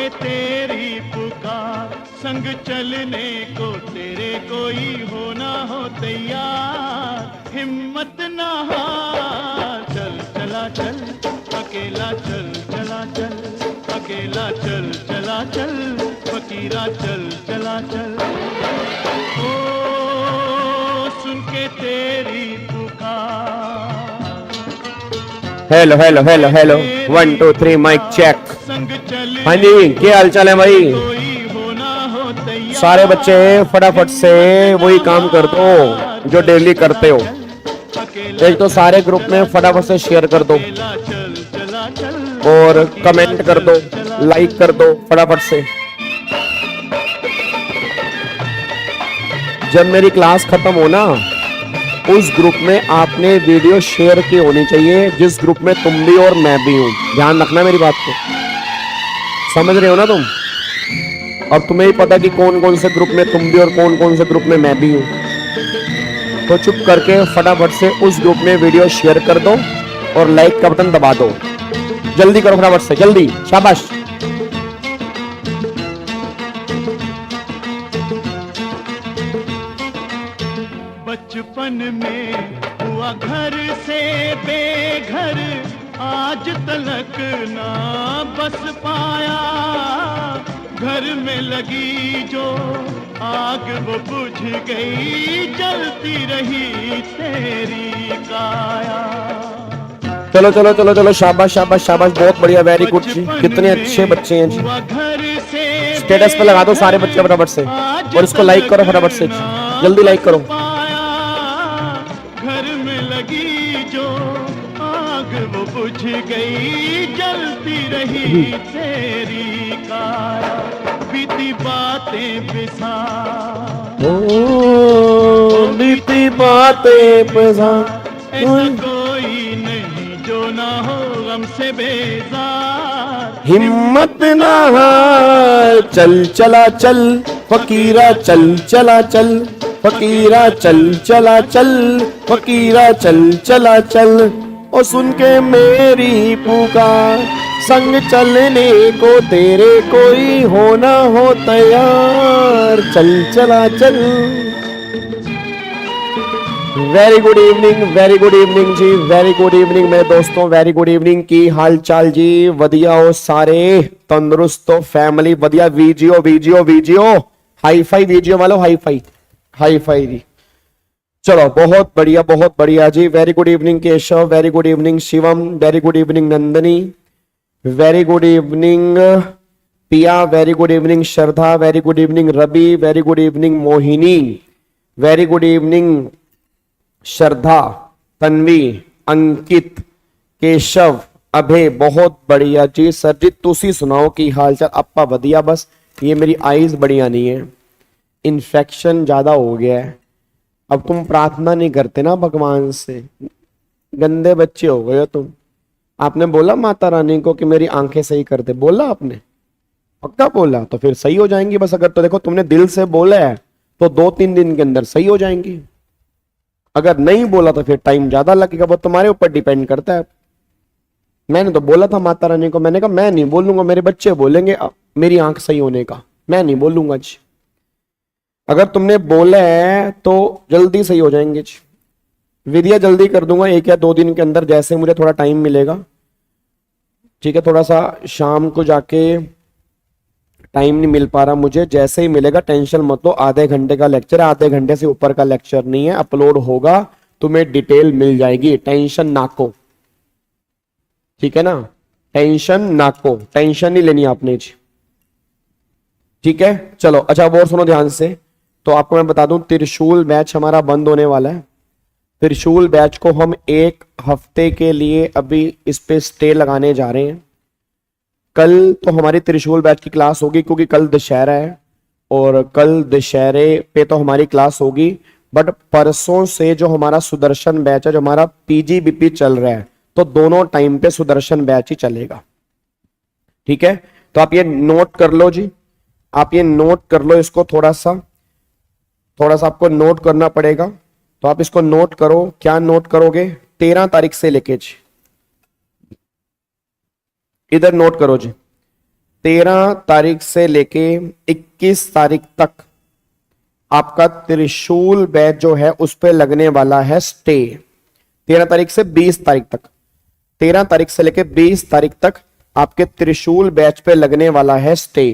के तेरी पुकार, संग चलने को तेरे कोई हो ना हो तैयार। हिम्मत ना हार, चल चला चल, अकेला चल चला चल, अकेला चल चला चल, फकीरा चल चला चल। ओ सुन के तेरी पुकार। Hello hello hello hello, 1 2 3 mike check. हाँ जी, क्या हाल चाल है भाई? सारे बच्चे फटाफट से वही काम कर दो जो डेली करते हो। एक तो सारे ग्रुप में फटाफट से शेयर कर दो और कमेंट कर दो, लाइक कर दो फटाफट से। जब मेरी क्लास खत्म हो ना, उस ग्रुप में आपने वीडियो शेयर की होनी चाहिए जिस ग्रुप में तुम भी और मैं भी हूं। ध्यान रखना मेरी बात को, समझ रहे हो ना तुम? और तुम्हें ही पता कि कौन कौन से ग्रुप में तुम भी और कौन कौन से ग्रुप में मैं भी हूं। तो चुप करके फटाफट से उस ग्रुप में वीडियो शेयर कर दो और लाइक का बटन दबा दो। जल्दी करो फटाफट से, जल्दी, शाबाश। बचपन में हुआ घर से बेघर, आज तलक ना बस पाया। घर में लगी जो आग वो बुझ गई, जलती रही तेरी काया। चलो चलो चलो चलो, शाबाश शाबाश शाबाश, बहुत बढ़िया, वेरी गुड जी। कितने अच्छे बच्चे हैं जी। स्टेटस पे लगा दो सारे बच्चे फटाफट से और इसको लाइक करो फटाफट से, जल्दी लाइक करो। घर में लगी जो आग वो बुझ गई, जलती रही तेरी काया। बीती बातें बिसार, ओ बीती बातें बिसार, ऐसा कोई नहीं जो ना हो हमसे बेजार। हिम्मत ना हार, चल चला चल, फकीरा चल चला चल, फकीरा चल चला चल, फकीरा चल चला चल। और सुन के मेरी पुकार, संग चलने को तेरे कोई हो ना हो तैयार। चल चला चल। Very good evening, very good evening जी, वेरी गुड इवनिंग मेरे दोस्तों, वेरी गुड इवनिंग। की हाल चाल जी? वधिया हो सारे? तंदुरुस्त हो? फैमिली वधिया? वीजियो वीजियो वीजियो, हाई फाई वीजियो वालों, हाई फाई हाई फाई जी। चलो बहुत बढ़िया जी। Very good evening Keshav, very good evening Shivam, very good evening Nandini, very good evening Piya, very good evening Shraddha, very good evening Ravi, very good evening Mohini, very good evening Shraddha, Tanvi, Ankit, Keshav, Abhay, बहुत बढ़िया जी। सरजीत तुसी सुनाओ की हालचाल? अप्पा वधिया, बस ये मेरी आईज बढ़िया नहीं है, इन्फेक्शन ज्यादा हो गया है। अब तुम प्रार्थना नहीं करते ना भगवान से, गंदे बच्चे हो गए हो तुम। आपने बोला माता रानी को कि मेरी आंखें सही कर दे? बोला आपने? पक्का बोला? तो फिर सही हो जाएंगी बस। अगर तो देखो तुमने दिल से बोला है तो 2-3 दिन के अंदर सही हो जाएंगी। अगर नहीं बोला तो फिर टाइम ज्यादा लगेगा, वो तुम्हारे ऊपर डिपेंड करता है। मैंने तो बोला था माता रानी को, मैंने कहा मैं नहीं बोलूंगा, मेरे बच्चे बोलेंगे मेरी आंख सही होने का, मैं नहीं बोलूंगा जी। अगर तुमने बोला है तो जल्दी सही हो जाएंगे जी। विधिया जल्दी कर दूंगा 1 या 2 दिन के अंदर, जैसे मुझे थोड़ा टाइम मिलेगा। ठीक है, थोड़ा सा शाम को जाके टाइम नहीं मिल पा रहा मुझे, जैसे ही मिलेगा टेंशन मत लो। आधे घंटे का लेक्चर है, आधे घंटे से ऊपर का लेक्चर नहीं है, अपलोड होगा, तुम्हें डिटेल मिल जाएगी, टेंशन ना को। ठीक है ना, टेंशन ना को, टेंशन नहीं लेनी आपने जी। ठीक है, चलो अच्छा वो सुनो ध्यान से। तो आपको मैं बता दूं, त्रिशूल बैच हमारा बंद होने वाला है। त्रिशूल बैच को हम 1 हफ्ते के लिए अभी इस पे स्टे लगाने जा रहे हैं। कल तो हमारी त्रिशूल बैच की क्लास होगी क्योंकि कल दशहरा है और कल दशहरे पे तो हमारी क्लास होगी। बट परसों से जो हमारा सुदर्शन बैच है, जो हमारा पीजीबीपी चल रहा है, तो दोनों टाइम पे सुदर्शन बैच ही चलेगा। ठीक है, तो आप ये नोट कर लो जी, आप ये नोट कर लो इसको। थोड़ा सा आपको नोट करना पड़ेगा, तो आप इसको नोट करो। क्या नोट करोगे? 13 तारीख से लेके जी, इधर नोट करो जी। 13 तारीख से लेके 21 तारीख तक आपका त्रिशूल बैच जो है उस पे लगने वाला है स्टे। 13 तारीख से 20 तारीख तक, 13 तारीख से लेके 20 तारीख तक आपके त्रिशूल बैच पे लगने वाला है स्टे।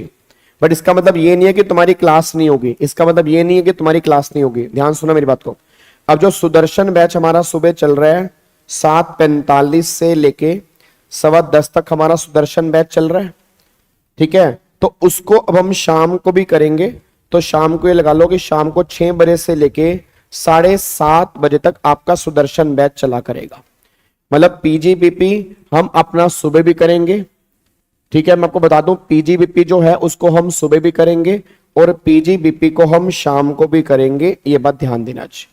बट इसका मतलब ये नहीं है कि तुम्हारी क्लास नहीं होगी, इसका मतलब ये नहीं है कि तुम्हारी क्लास नहीं होगी। ध्यान सुनो मेरी बात को। अब जो सुदर्शन बैच हमारा सुबह चल रहा है 7:45 से लेके 10:15 तक हमारा सुदर्शन बैच चल रहा है, ठीक है। तो उसको अब हम शाम को भी करेंगे, तो शाम को ये लगा लो कि शाम को 6 बजे से लेके 7:30 बजे तक आपका सुदर्शन बैच चला करेगा। मतलब पीजीबीपी हम अपना सुबह भी करेंगे, ठीक है। मैं आपको बता दूं पीजीबीपी जो है उसको हम सुबह भी करेंगे और पीजीबीपी को हम शाम को भी करेंगे, ये बात ध्यान देना चाहिए।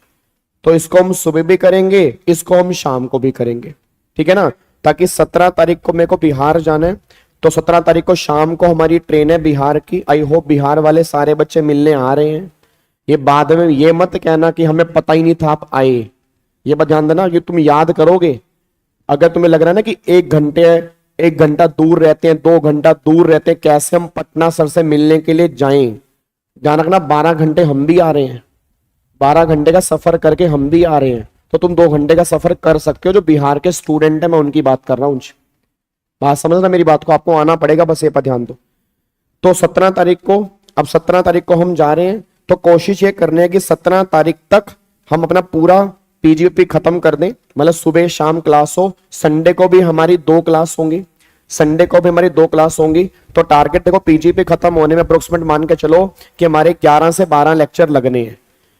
तो इसको हम सुबह भी करेंगे, इसको हम शाम को भी करेंगे, ठीक है ना। ताकि 17 तारीख को मेरे को बिहार जाना है, तो 17 तारीख को शाम को हमारी ट्रेन है बिहार की। आई होप बिहार वाले सारे बच्चे मिलने आ रहे हैं। ये बाद में ये मत कहना कि हमें पता ही नहीं था आप आए, ये बात ध्यान देना। ये तुम याद करोगे। अगर तुम्हें लग रहा है ना कि 1 घंटा दूर रहते हैं, 2 घंटा दूर रहते हैं, कैसे हम पटना सर से मिलने के लिए जाएं, ध्यान रखना 12 घंटे हम भी आ रहे हैं, 12 घंटे का सफर करके हम भी आ रहे हैं। तो तुम 2 घंटे का सफर कर सकते हो। जो बिहार के स्टूडेंट है मैं उनकी बात कर रहा हूं, उनसे बात समझना मेरी बात को। आपको आना पड़ेगा, बस ये पर ध्यान दो। तो 17 तारीख को, अब 17 तारीख को हम जा रहे हैं, तो कोशिश ये करनी है कि 17 तारीख तक हम अपना पूरा पीजीपी खत्म कर दें। मतलब सुबह शाम क्लास हो। संडे को भी हमारी 2 क्लास होंगी, संडे को भी हमारी 2 क्लास होंगी। तो टारगेट देखो पीजीपी खत्म होने में अप्रोक्सीमेट मान के चलो कि हमारे 11 से 12 लेक्चर लगने हैं।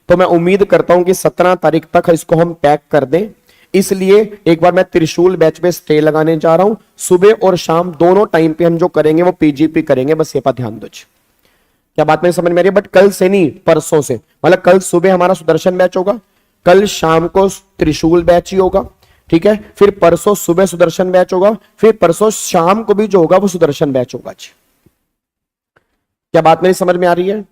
तो मैं उम्मीद करता हूं कि 17 तारीख तक इसको हम पैक कर दें। इसलिए एक बार मैं त्रिशूल बैच पे स्टे लगाने जा रहा हूं। सुबह और शाम दोनों टाइम पे हम जो करेंगे वो पीजीपी करेंगे, बस ये पर ध्यान दो। क्या बात मेरी समझ में आ रही है? बट कल से नहीं, परसों से। मतलब कल सुबह हमारा सुदर्शन बैच होगा, कल शाम को त्रिशूल बैच ही होगा, ठीक है। फिर परसों सुबह सुदर्शन बैच होगा, फिर परसों शाम को भी जो होगा वो सुदर्शन बैच होगा। क्या बात मेरी समझ में आ रही है?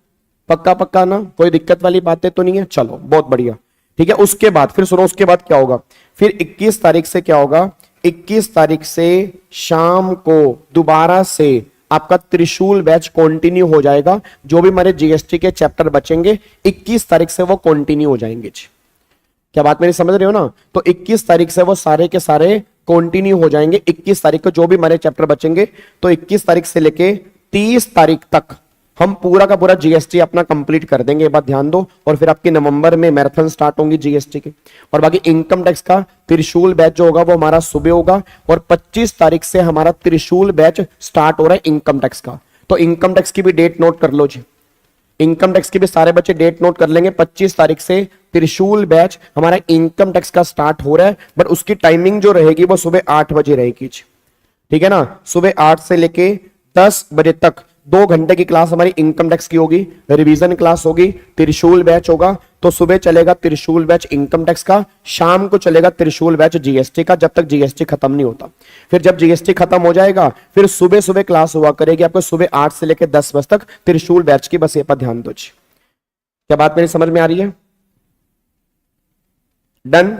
पक्का पक्का ना, कोई दिक्कत वाली बातें तो नहीं है? चलो बहुत बढ़िया, ठीक है। उसके बाद फिर सुनो, उसके बाद क्या होगा? फिर 21 तारीख से क्या होगा? 21 तारीख से शाम को दोबारा से आपका त्रिशूल बैच कंटिन्यू हो जाएगा। जो भी हमारे जीएसटी के चैप्टर बचेंगे 21 तारीख से वो कंटिन्यू हो जाएंगे। क्या बात मेरी समझ रहे हो ना? तो 21 तारीख से वो सारे के सारे कंटिन्यू हो जाएंगे। 21 तारीख को जो भी हमारे चैप्टर बचेंगे, तो 21 तारीख से लेके 30 तारीख तक हम पूरा का पूरा जीएसटी अपना कंप्लीट कर देंगे, ये बात ध्यान दो। और फिर आपके नवंबर में मैराथन स्टार्ट होंगी जीएसटी की। और बाकी इनकम टैक्स का त्रिशूल बैच जो होगा वो हमारा सुबह होगा। और 25 तारीख से हमारा त्रिशूल बैच स्टार्ट हो रहा है इनकम टैक्स का। तो इनकम टैक्स की भी डेट नोट कर लो जी, इनकम टैक्स की भी सारे बच्चे डेट नोट कर लेंगे। 25 तारीख से त्रिशूल बैच हमारा इनकम टैक्स का स्टार्ट हो रहा है। बट उसकी टाइमिंग जो रहेगी वो सुबह 8 बजे रहेगी, ठीक है ना। सुबह 8 से लेके 10 बजे तक 2 घंटे की क्लास हमारी इनकम टैक्स की होगी, रिवीजन क्लास होगी, त्रिशूल बैच होगा। तो सुबह चलेगा त्रिशूल बैच इनकम टैक्स का, शाम को चलेगा त्रिशूल बैच जीएसटी का, जब तक जीएसटी खत्म नहीं होता। फिर जब जीएसटी खत्म हो जाएगा फिर सुबह सुबह क्लास हुआ करेगी आपको, सुबह 8 से लेकर 10 बजे तक त्रिशूल बैच की। बस ये पर ध्यान दो। क्या बात मेरी समझ में आ रही है? डन,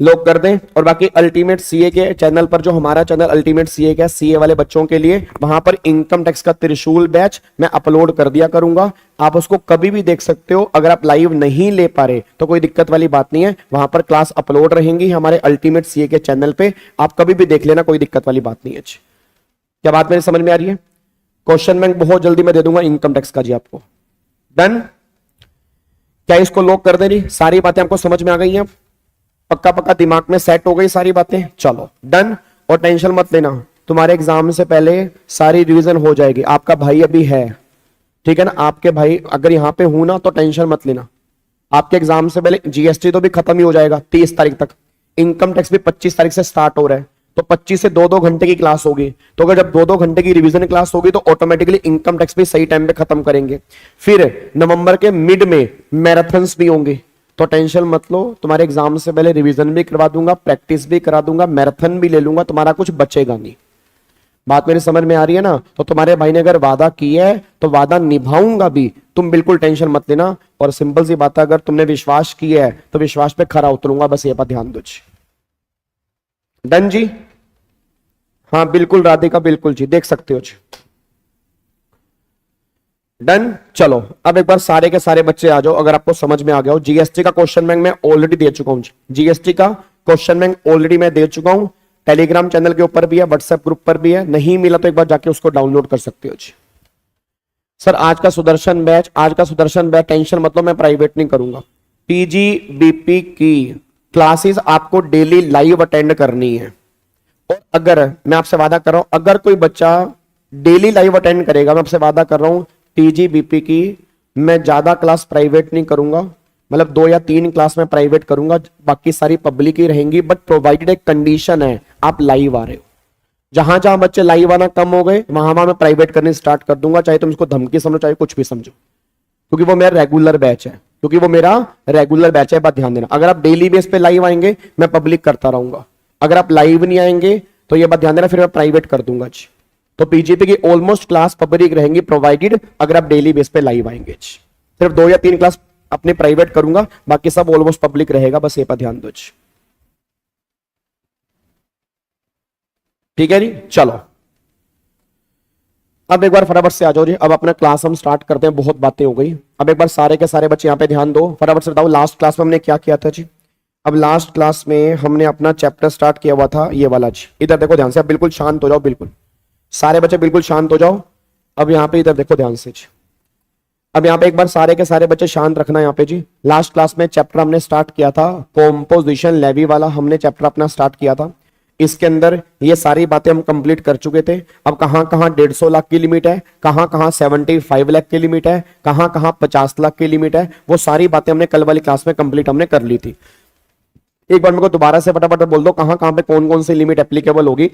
लोग कर दें। और बाकी अल्टीमेट सीए के चैनल पर, जो हमारा चैनल अल्टीमेट सीए का, सीए वाले बच्चों के लिए, वहां पर इनकम टैक्स का त्रिशूल बैच मैं अपलोड कर दिया करूंगा। आप उसको कभी भी देख सकते हो। अगर आप लाइव नहीं ले पा रहे तो कोई दिक्कत वाली बात नहीं है, वहां पर क्लास अपलोड रहेंगी हमारे अल्टीमेट सीए के चैनल पे, आप कभी भी देख लेना, कोई दिक्कत वाली बात नहीं है। क्या बात मेरी समझ में आ रही है? क्वेश्चन बैंक बहुत जल्दी मैं दे दूंगा इनकम टैक्स का जी आपको। डन, क्या इसको लोग कर दे रही? सारी बातें आपको समझ में आ गई हैं? पक्का पक्का दिमाग में सेट हो गई सारी बातें? चलो डन। और टेंशन मत लेना, तुम्हारे एग्जाम से पहले सारी रिवीजन हो जाएगी। आपका भाई अभी है, ठीक है ना। आपके भाई अगर यहां पे हूं ना तो टेंशन मत लेना। आपके एग्जाम से पहले जीएसटी तो भी खत्म ही हो जाएगा 30 तारीख तक। इनकम टैक्स भी 25 तारीख से स्टार्ट हो रहा है, तो 25 से 2-2 घंटे की क्लास होगी। तो अगर जब 2-2 घंटे की रिवीजन क्लास होगी तो ऑटोमेटिकली इनकम टैक्स भी सही टाइम पे खत्म करेंगे। फिर नवंबर के मिड में मैराथन्स भी होंगे, तो टेंशन मत लो। तुम्हारे एग्जाम से पहले रिवीजन भी करवा दूंगा, प्रैक्टिस भी करा दूंगा, मैराथन भी ले लूंगा, तुम्हारा कुछ बचेगा नहीं। बात मेरी समझ में आ रही है ना? तो तुम्हारे भाई ने अगर वादा किया है तो वादा निभाऊंगा भी, तुम बिल्कुल टेंशन मत लेना। और सिंपल सी बात है, अगर तुमने विश्वास किया है तो विश्वास पे खरा उतरूंगा, बस ये पर ध्यान दो। डन जी? हाँ बिल्कुल राधिका, बिल्कुल जी, देख सकते हो जी। डन। चलो अब एक बार सारे के सारे बच्चे आ जाओ अगर आपको समझ में आ गया हो। जीएसटी का क्वेश्चन बैंक मैं ऑलरेडी दे चुका हूं जी। जीएसटी का क्वेश्चन बैंक ऑलरेडी मैं दे चुका हूं। टेलीग्राम चैनल के ऊपर भी है, व्हाट्सएप ग्रुप पर भी है। नहीं मिला तो एक बार जाके उसको डाउनलोड कर सकते हो जी। सर आज का सुदर्शन बैच, आज का सुदर्शन बैच टेंशन मतलब मैं प्राइवेट नहीं करूंगा। पीजीबीपी की क्लासेस आपको डेली लाइव अटेंड करनी है। और अगर मैं आपसे वादा कर रहा हूं, अगर कोई बच्चा डेली लाइव अटेंड करेगा, मैं आपसे वादा कर रहा हूं पीजीबीपी की मैं ज्यादा क्लास प्राइवेट नहीं करूंगा, मतलब 2 या 3 क्लास में प्राइवेट करूंगा, बाकी सारी पब्लिक ही रहेंगी। बट प्रोवाइडेड एक कंडीशन है, आप लाइव आ रहे हो। जहां जहां बच्चे लाइव आना कम हो गए वहां वहां मैं प्राइवेट करने स्टार्ट कर दूंगा, चाहे तुम इसको धमकी समझो चाहे कुछ भी समझो, क्योंकि वो मेरा रेगुलर बैच है, क्योंकि वो मेरा रेगुलर बैच है। बात ध्यान देना, अगर आप डेली बेस पे लाइव आएंगे मैं पब्लिक करता रहूंगा, अगर आप लाइव नहीं आएंगे तो ये बात ध्यान देना फिर मैं प्राइवेट कर दूंगा जी। तो पीजीपी की ऑलमोस्ट क्लास पब्लिक रहेंगी प्रोवाइडेड अगर आप डेली बेस पे लाइव आएंगे। सिर्फ 2 या 3 क्लास अपने प्राइवेट करूंगा, बाकी सब ऑलमोस्ट पब्लिक रहेगा, बस ये पर ध्यान दो। ठीक है जी। चलो अब एक बार फटाफट से आ जाओ जी, अब अपना क्लास हम स्टार्ट करते हैं, बहुत बातें हो गई। अब एक बार सारे के सारे बच्चे यहां पे ध्यान दो, फटाफट से बताओ लास्ट क्लास में हमने क्या किया था जी। अब लास्ट क्लास में हमने अपना चैप्टर स्टार्ट किया हुआ था ये वाला जी। इधर देखो ध्यान से, अब बिल्कुल शांत हो जाओ, बिल्कुल सारे बच्चे बिल्कुल शांत हो जाओ। अब यहाँ पे इधर देखो ध्यान से जी। अब यहाँ पे एक बार सारे के सारे बच्चे शांत रखना यहाँ पे जी। लास्ट क्लास में चैप्टर हमने स्टार्ट किया था कॉम्पोजिशन लेवी वाला, हमने चैप्टर अपना स्टार्ट किया था। इसके अंदर ये सारी बातें हम कंप्लीट कर चुके थे। अब कहां कहां 150 लाख की लिमिट है, कहां कहां 75 लाख की लिमिट है, कहां कहां 50 लाख की लिमिट है, वो सारी बातें हमने कल वाली क्लास में कंप्लीट हमने कर ली थी। एक बार मेरे को दोबारा से फटाफट बोल दो कहां कहां पे कौन कौन सी लिमिट एप्लीकेबल होगी।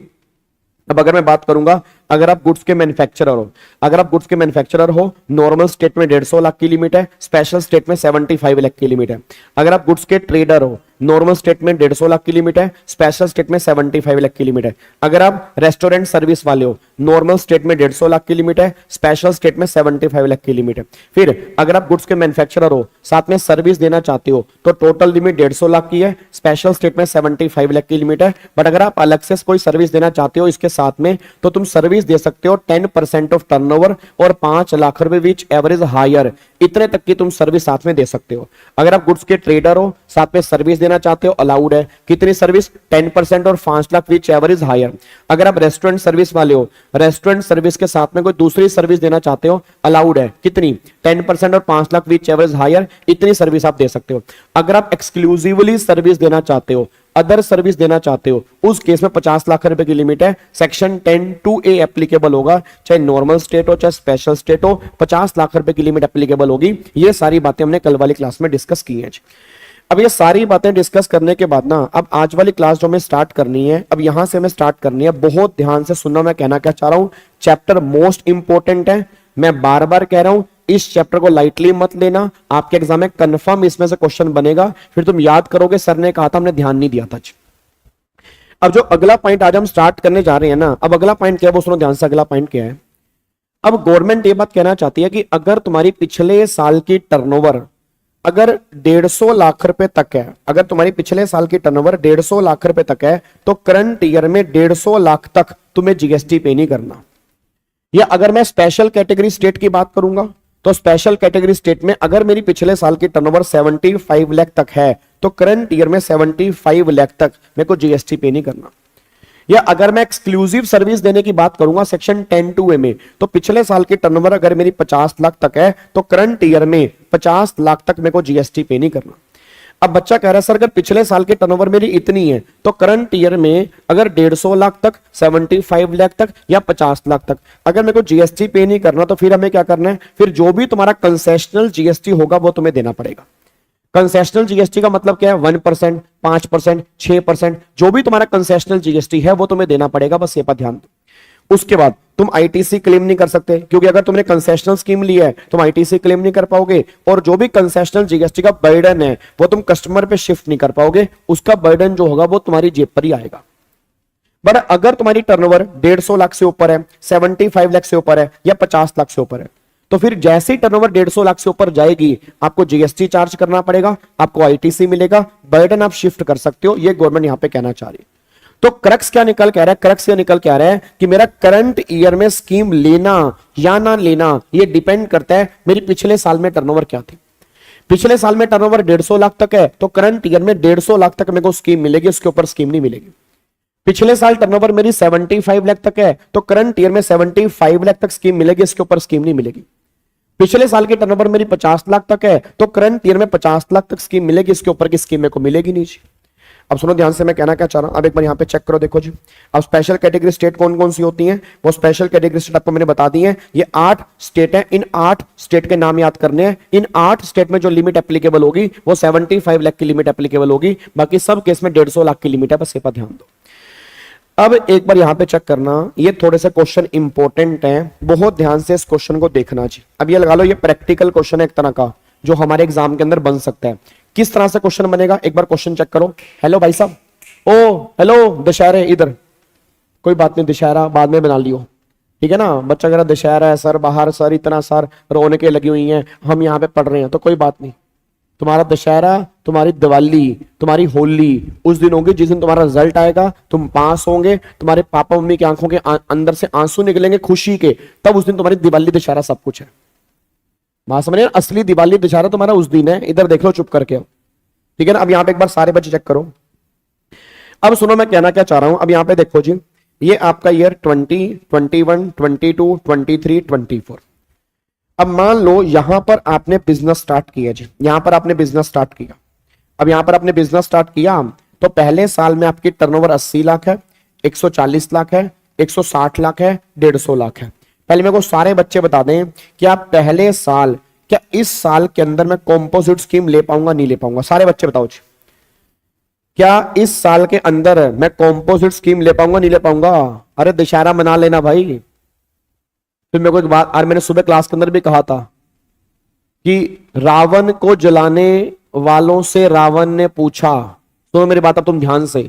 अब अगर मैं बात करूंगा, अगर आप गुड्स के मैन्युफैक्चरर हो, अगर आप गुड्स के मैन्युफैक्चरर हो, नॉर्मल स्टेट में 150 लाख की लिमिट है, स्पेशल स्टेट में 75 लाख की लिमिट है। अगर आप गुड्स के ट्रेडर हो, नॉर्मल स्टेट में 150 लाख की लिमिट है, स्पेशल स्टेट में 75 लाख की लिमिट है। अगर आप रेस्टोरेंट सर्विस वाले हो, नॉर्मल स्टेट में 150 लाख की लिमिट है, स्पेशल स्टेट में 75 लाख की लिमिट है। फिर अगर आप गुड्स के मैन्युफैक्चरर हो, साथ में सर्विस देना चाहते हो, तो टोटल लिमिट 150 लाख की है, स्पेशल स्टेट में 75 लाख की लिमिट है। बट अगर आप अलग से कोई सर्विस देना चाहते हो इसके साथ में, तो तुम सर्विस दे सकते हो 10% ऑफ टर्नओवर और 5 लाख रुपए विच एवरेज हायर, इतने तक की तुम सर्विस साथ में दे सकते हो। अगर आप गुड्स के ट्रेडर हो, साथ में सर्विस देना चाहते हो, अलाउड है। कितनी सर्विस? 10% और 5 लाख विच एवरेज हायर। अगर आप रेस्टोरेंट सर्विस वाले हो, रेस्टोरेंट सर्विस के साथ में कोई दूसरी सर्विस देना चाहते हो, अलाउड है। कितनी? 10% और 5 लाख विच एवरेज हायर, इतनी सर्विस आप दे सकते हो। अगर आप एक्सक्लूसिवली सर्विस देना चाहते हो, अदर सर्विस देना चाहते हो, उस केस में 50 लाख रुपए की लिमिट है। सेक्शन 10(2)A एप्लीकेबल होगा, चाहे नॉर्मल स्टेट हो चाहे स्पेशल स्टेट हो, 50 लाख रुपए की लिमिट एप्लीकेबल होगी। ये सारी बातें हमने कल वाली क्लास में डिस्कस की हैं। अब ये सारी बातें डिस्कस करने के बाद ना, अब आज वाली क्लास जो हमें स्टार्ट करनी है, अब यहां से हमें स्टार्ट करनी है। बहुत ध्यान से सुनना, मैं कहना क्या चाह रहा हूं। चैप्टर मोस्ट इंपोर्टेंट है, मैं बार बार कह रहा हूं, इस चैप्टर को लाइटली मत लेना। आपके एग्जाम में कंफर्म इसमें से क्वेश्चन बनेगा, फिर तुम याद करोगे सर ने कहा था, हमने ध्यान नहीं दिया था। अब जो अगला पॉइंट आज हम स्टार्ट करने जा रहे हैं ना, अब अगला पॉइंट क्या है वो सुनो ध्यान से। अगला पॉइंट क्या है? अब गवर्नमेंट ये बात कहना चाहती है कि अगर तुम्हारी पिछले साल की टर्नओवर अगर 150 लाख रुपए तक है, अगर तुम्हारी पिछले साल की टर्नओवर 150 लाख रुपए तक है, तो करंट ईयर में 150 लाख तक तुम्हें जीएसटी पे नहीं करना। या अगर मैं स्पेशल कैटेगरी स्टेट की बात करूंगा, तो स्पेशल कैटेगरी स्टेट में अगर मेरी पिछले साल की टर्नओवर 75 लाख तक है, तो करंट ईयर में 75 लाख तक मेरे को जीएसटी पे नहीं करना। या अगर मैं एक्सक्लूसिव सर्विस देने की बात करूंगा सेक्शन 10(2)A में, तो पिछले साल की टर्नओवर अगर मेरी 50 लाख तक है, तो करंट ईयर में 50 लाख तक मेरे को जीएसटी पे नहीं करना। अब बच्चा कह रहा है सर अगर पिछले साल की टर्नओवर मेरी इतनी है, तो करंट ईयर में अगर 150 लाख तक, 75 लाख तक या 50 लाख तक अगर मेरे को जीएसटी पे नहीं करना, तो फिर हमें क्या करना है? फिर जो भी तुम्हारा कंसेशनल जीएसटी होगा वो तुम्हें देना पड़ेगा। कंसेशनल जीएसटी का मतलब क्या है? 1%, 5%, 6%, जो भी तुम्हारा कंसेशनल जीएसटी है वो तुम्हें देना पड़ेगा, बस ये पर ध्यान दो। उसके बाद तुम आईटीसी क्लेम नहीं कर सकते, क्योंकि अगर तुमने कंसेशनल स्कीम ली है तुम आईटीसी क्लेम नहीं कर पाओगे, और जो भी कंसेशनल जीएसटी का बर्डन है वो तुम कस्टमर पे शिफ्ट नहीं कर पाओगे, उसका बर्डन जो होगा वो तुम्हारी जेब पर ही आएगा। बट अगर तुम्हारी टर्नओवर 150 लाख से ऊपर है, 75 लाख से ऊपर है या 50 लाख से ऊपर है, तो फिर जैसे ही टर्नओवर 150 लाख से ऊपर जाएगी आपको जीएसटी चार्ज करना पड़ेगा, आपको आईटीसी मिलेगा, बर्डन आप शिफ्ट कर सकते हो। ये गवर्नमेंट यहां पे कहना चाह रही है। तो क्रक्स क्या निकल के आ रहा है, क्रक्स क्या निकल के आ रहा है कि मेरा करंट ईयर में स्कीम लेना या ना लेना ये डिपेंड करता है मेरी पिछले साल में टर्नओवर क्या थी। पिछले साल में टर्नओवर 150 लाख तक है तो करंट ईयर में 150 लाख तक मेरे को स्कीम मिलेगी, उसके ऊपर स्कीम नहीं मिलेगी। पिछले साल टर्नओवर मेरी 75 लाख तक है तो करंट ईयर में 75 लाख तक स्कीम मिलेगी, इसके ऊपर स्कीम नहीं मिलेगी। पिछले साल की टर्नओवर मेरी 50 लाख तक है तो करंट ईयर में 50 लाख तक स्कीम मिलेगी, इसके ऊपर की स्कीम मेरे को मिलेगी नहीं जी। अब सुनो ध्यान से, मैं कहना क्या चाह रहा हूं, अब एक बार यहां पे चेक करो, देखो जी। अब स्पेशल कैटेगरी स्टेट कौन कौन सी होती हैं, वो स्पेशल कैटेगरी स्टेट आपको मैंने बता दी है। ये 8 स्टेट है, इन 8 स्टेट के नाम याद करने हैं। इन 8 स्टेट में जो लिमिट एप्लीकेबल होगी वो 75 लाख की लिमिट एप्लीकेबल होगी, बाकी सब केस में 150 लाख की लिमिट है, बस ये पर ध्यान दो। अब एक बार यहां पे चेक करना, ये थोड़े से क्वेश्चन इंपॉर्टेंट हैं, बहुत ध्यान से इस क्वेश्चन को देखना जी। अब ये लगा लो, ये प्रैक्टिकल क्वेश्चन है एक तरह का जो हमारे एग्जाम के अंदर बन सकता है। किस तरह से क्वेश्चन बनेगा, एक बार क्वेश्चन चेक करो। हेलो भाई साहब, ओ हेलो दशहरे, इधर कोई बात नहीं, दशहरा बाद में बना लियो, ठीक है ना। बच्चा कह रहा दशहरा है सर बाहर, सर इतना सर रौनकें लगी हुई हैं, हम यहाँ पे पढ़ रहे हैं, तो कोई बात नहीं। तुम्हारा दशहरा, तुम्हारी दिवाली, तुम्हारी होली उस दिन होगी जिस दिन तुम्हारा रिजल्ट आएगा, तुम पास होंगे, तुम्हारे पापा मम्मी की आंखों के अंदर से आंसू निकलेंगे खुशी के, तब उस दिन तुम्हारी दिवाली दशहरा सब कुछ है। बात समझ, असली दिवाली दशहरा तुम्हारा उस दिन है। इधर देख लो चुप करके, ठीक है ना। अब यहाँ पे एक बार सारे बच्चे चेक करो। अब सुनो मैं कहना क्या चाह रहा हूं, अब यहां पे देखो जी, ये आपका ईयर 20, 21, 22, 23, 24। अब मान लो यहां पर आपने बिजनेस स्टार्ट किया जी, यहां पर आपने बिजनेस स्टार्ट किया। अब यहां पर आपने बिजनेस स्टार्ट किया तो पहले साल में आपकी टर्नओवर 80 लाख है, 140 लाख है, 160 लाख है, 150 लाख है। पहले मेरे को सारे बच्चे बता दें कि आप पहले साल, क्या इस साल के अंदर मैं कॉम्पोजिट स्कीम ले पाऊंगा नहीं ले पाऊंगा, सारे बच्चे बताओ जी। क्या इस साल के अंदर मैं कॉम्पोजिट स्कीम ले पाऊंगा नहीं ले पाऊंगा? अरे दशहरा मना लेना भाई। फिर मेरे को एक बात, और मैंने सुबह क्लास के अंदर भी कहा था कि रावण को जलाने वालों से रावण ने पूछा, तो मेरी बात अब तुम ध्यान से,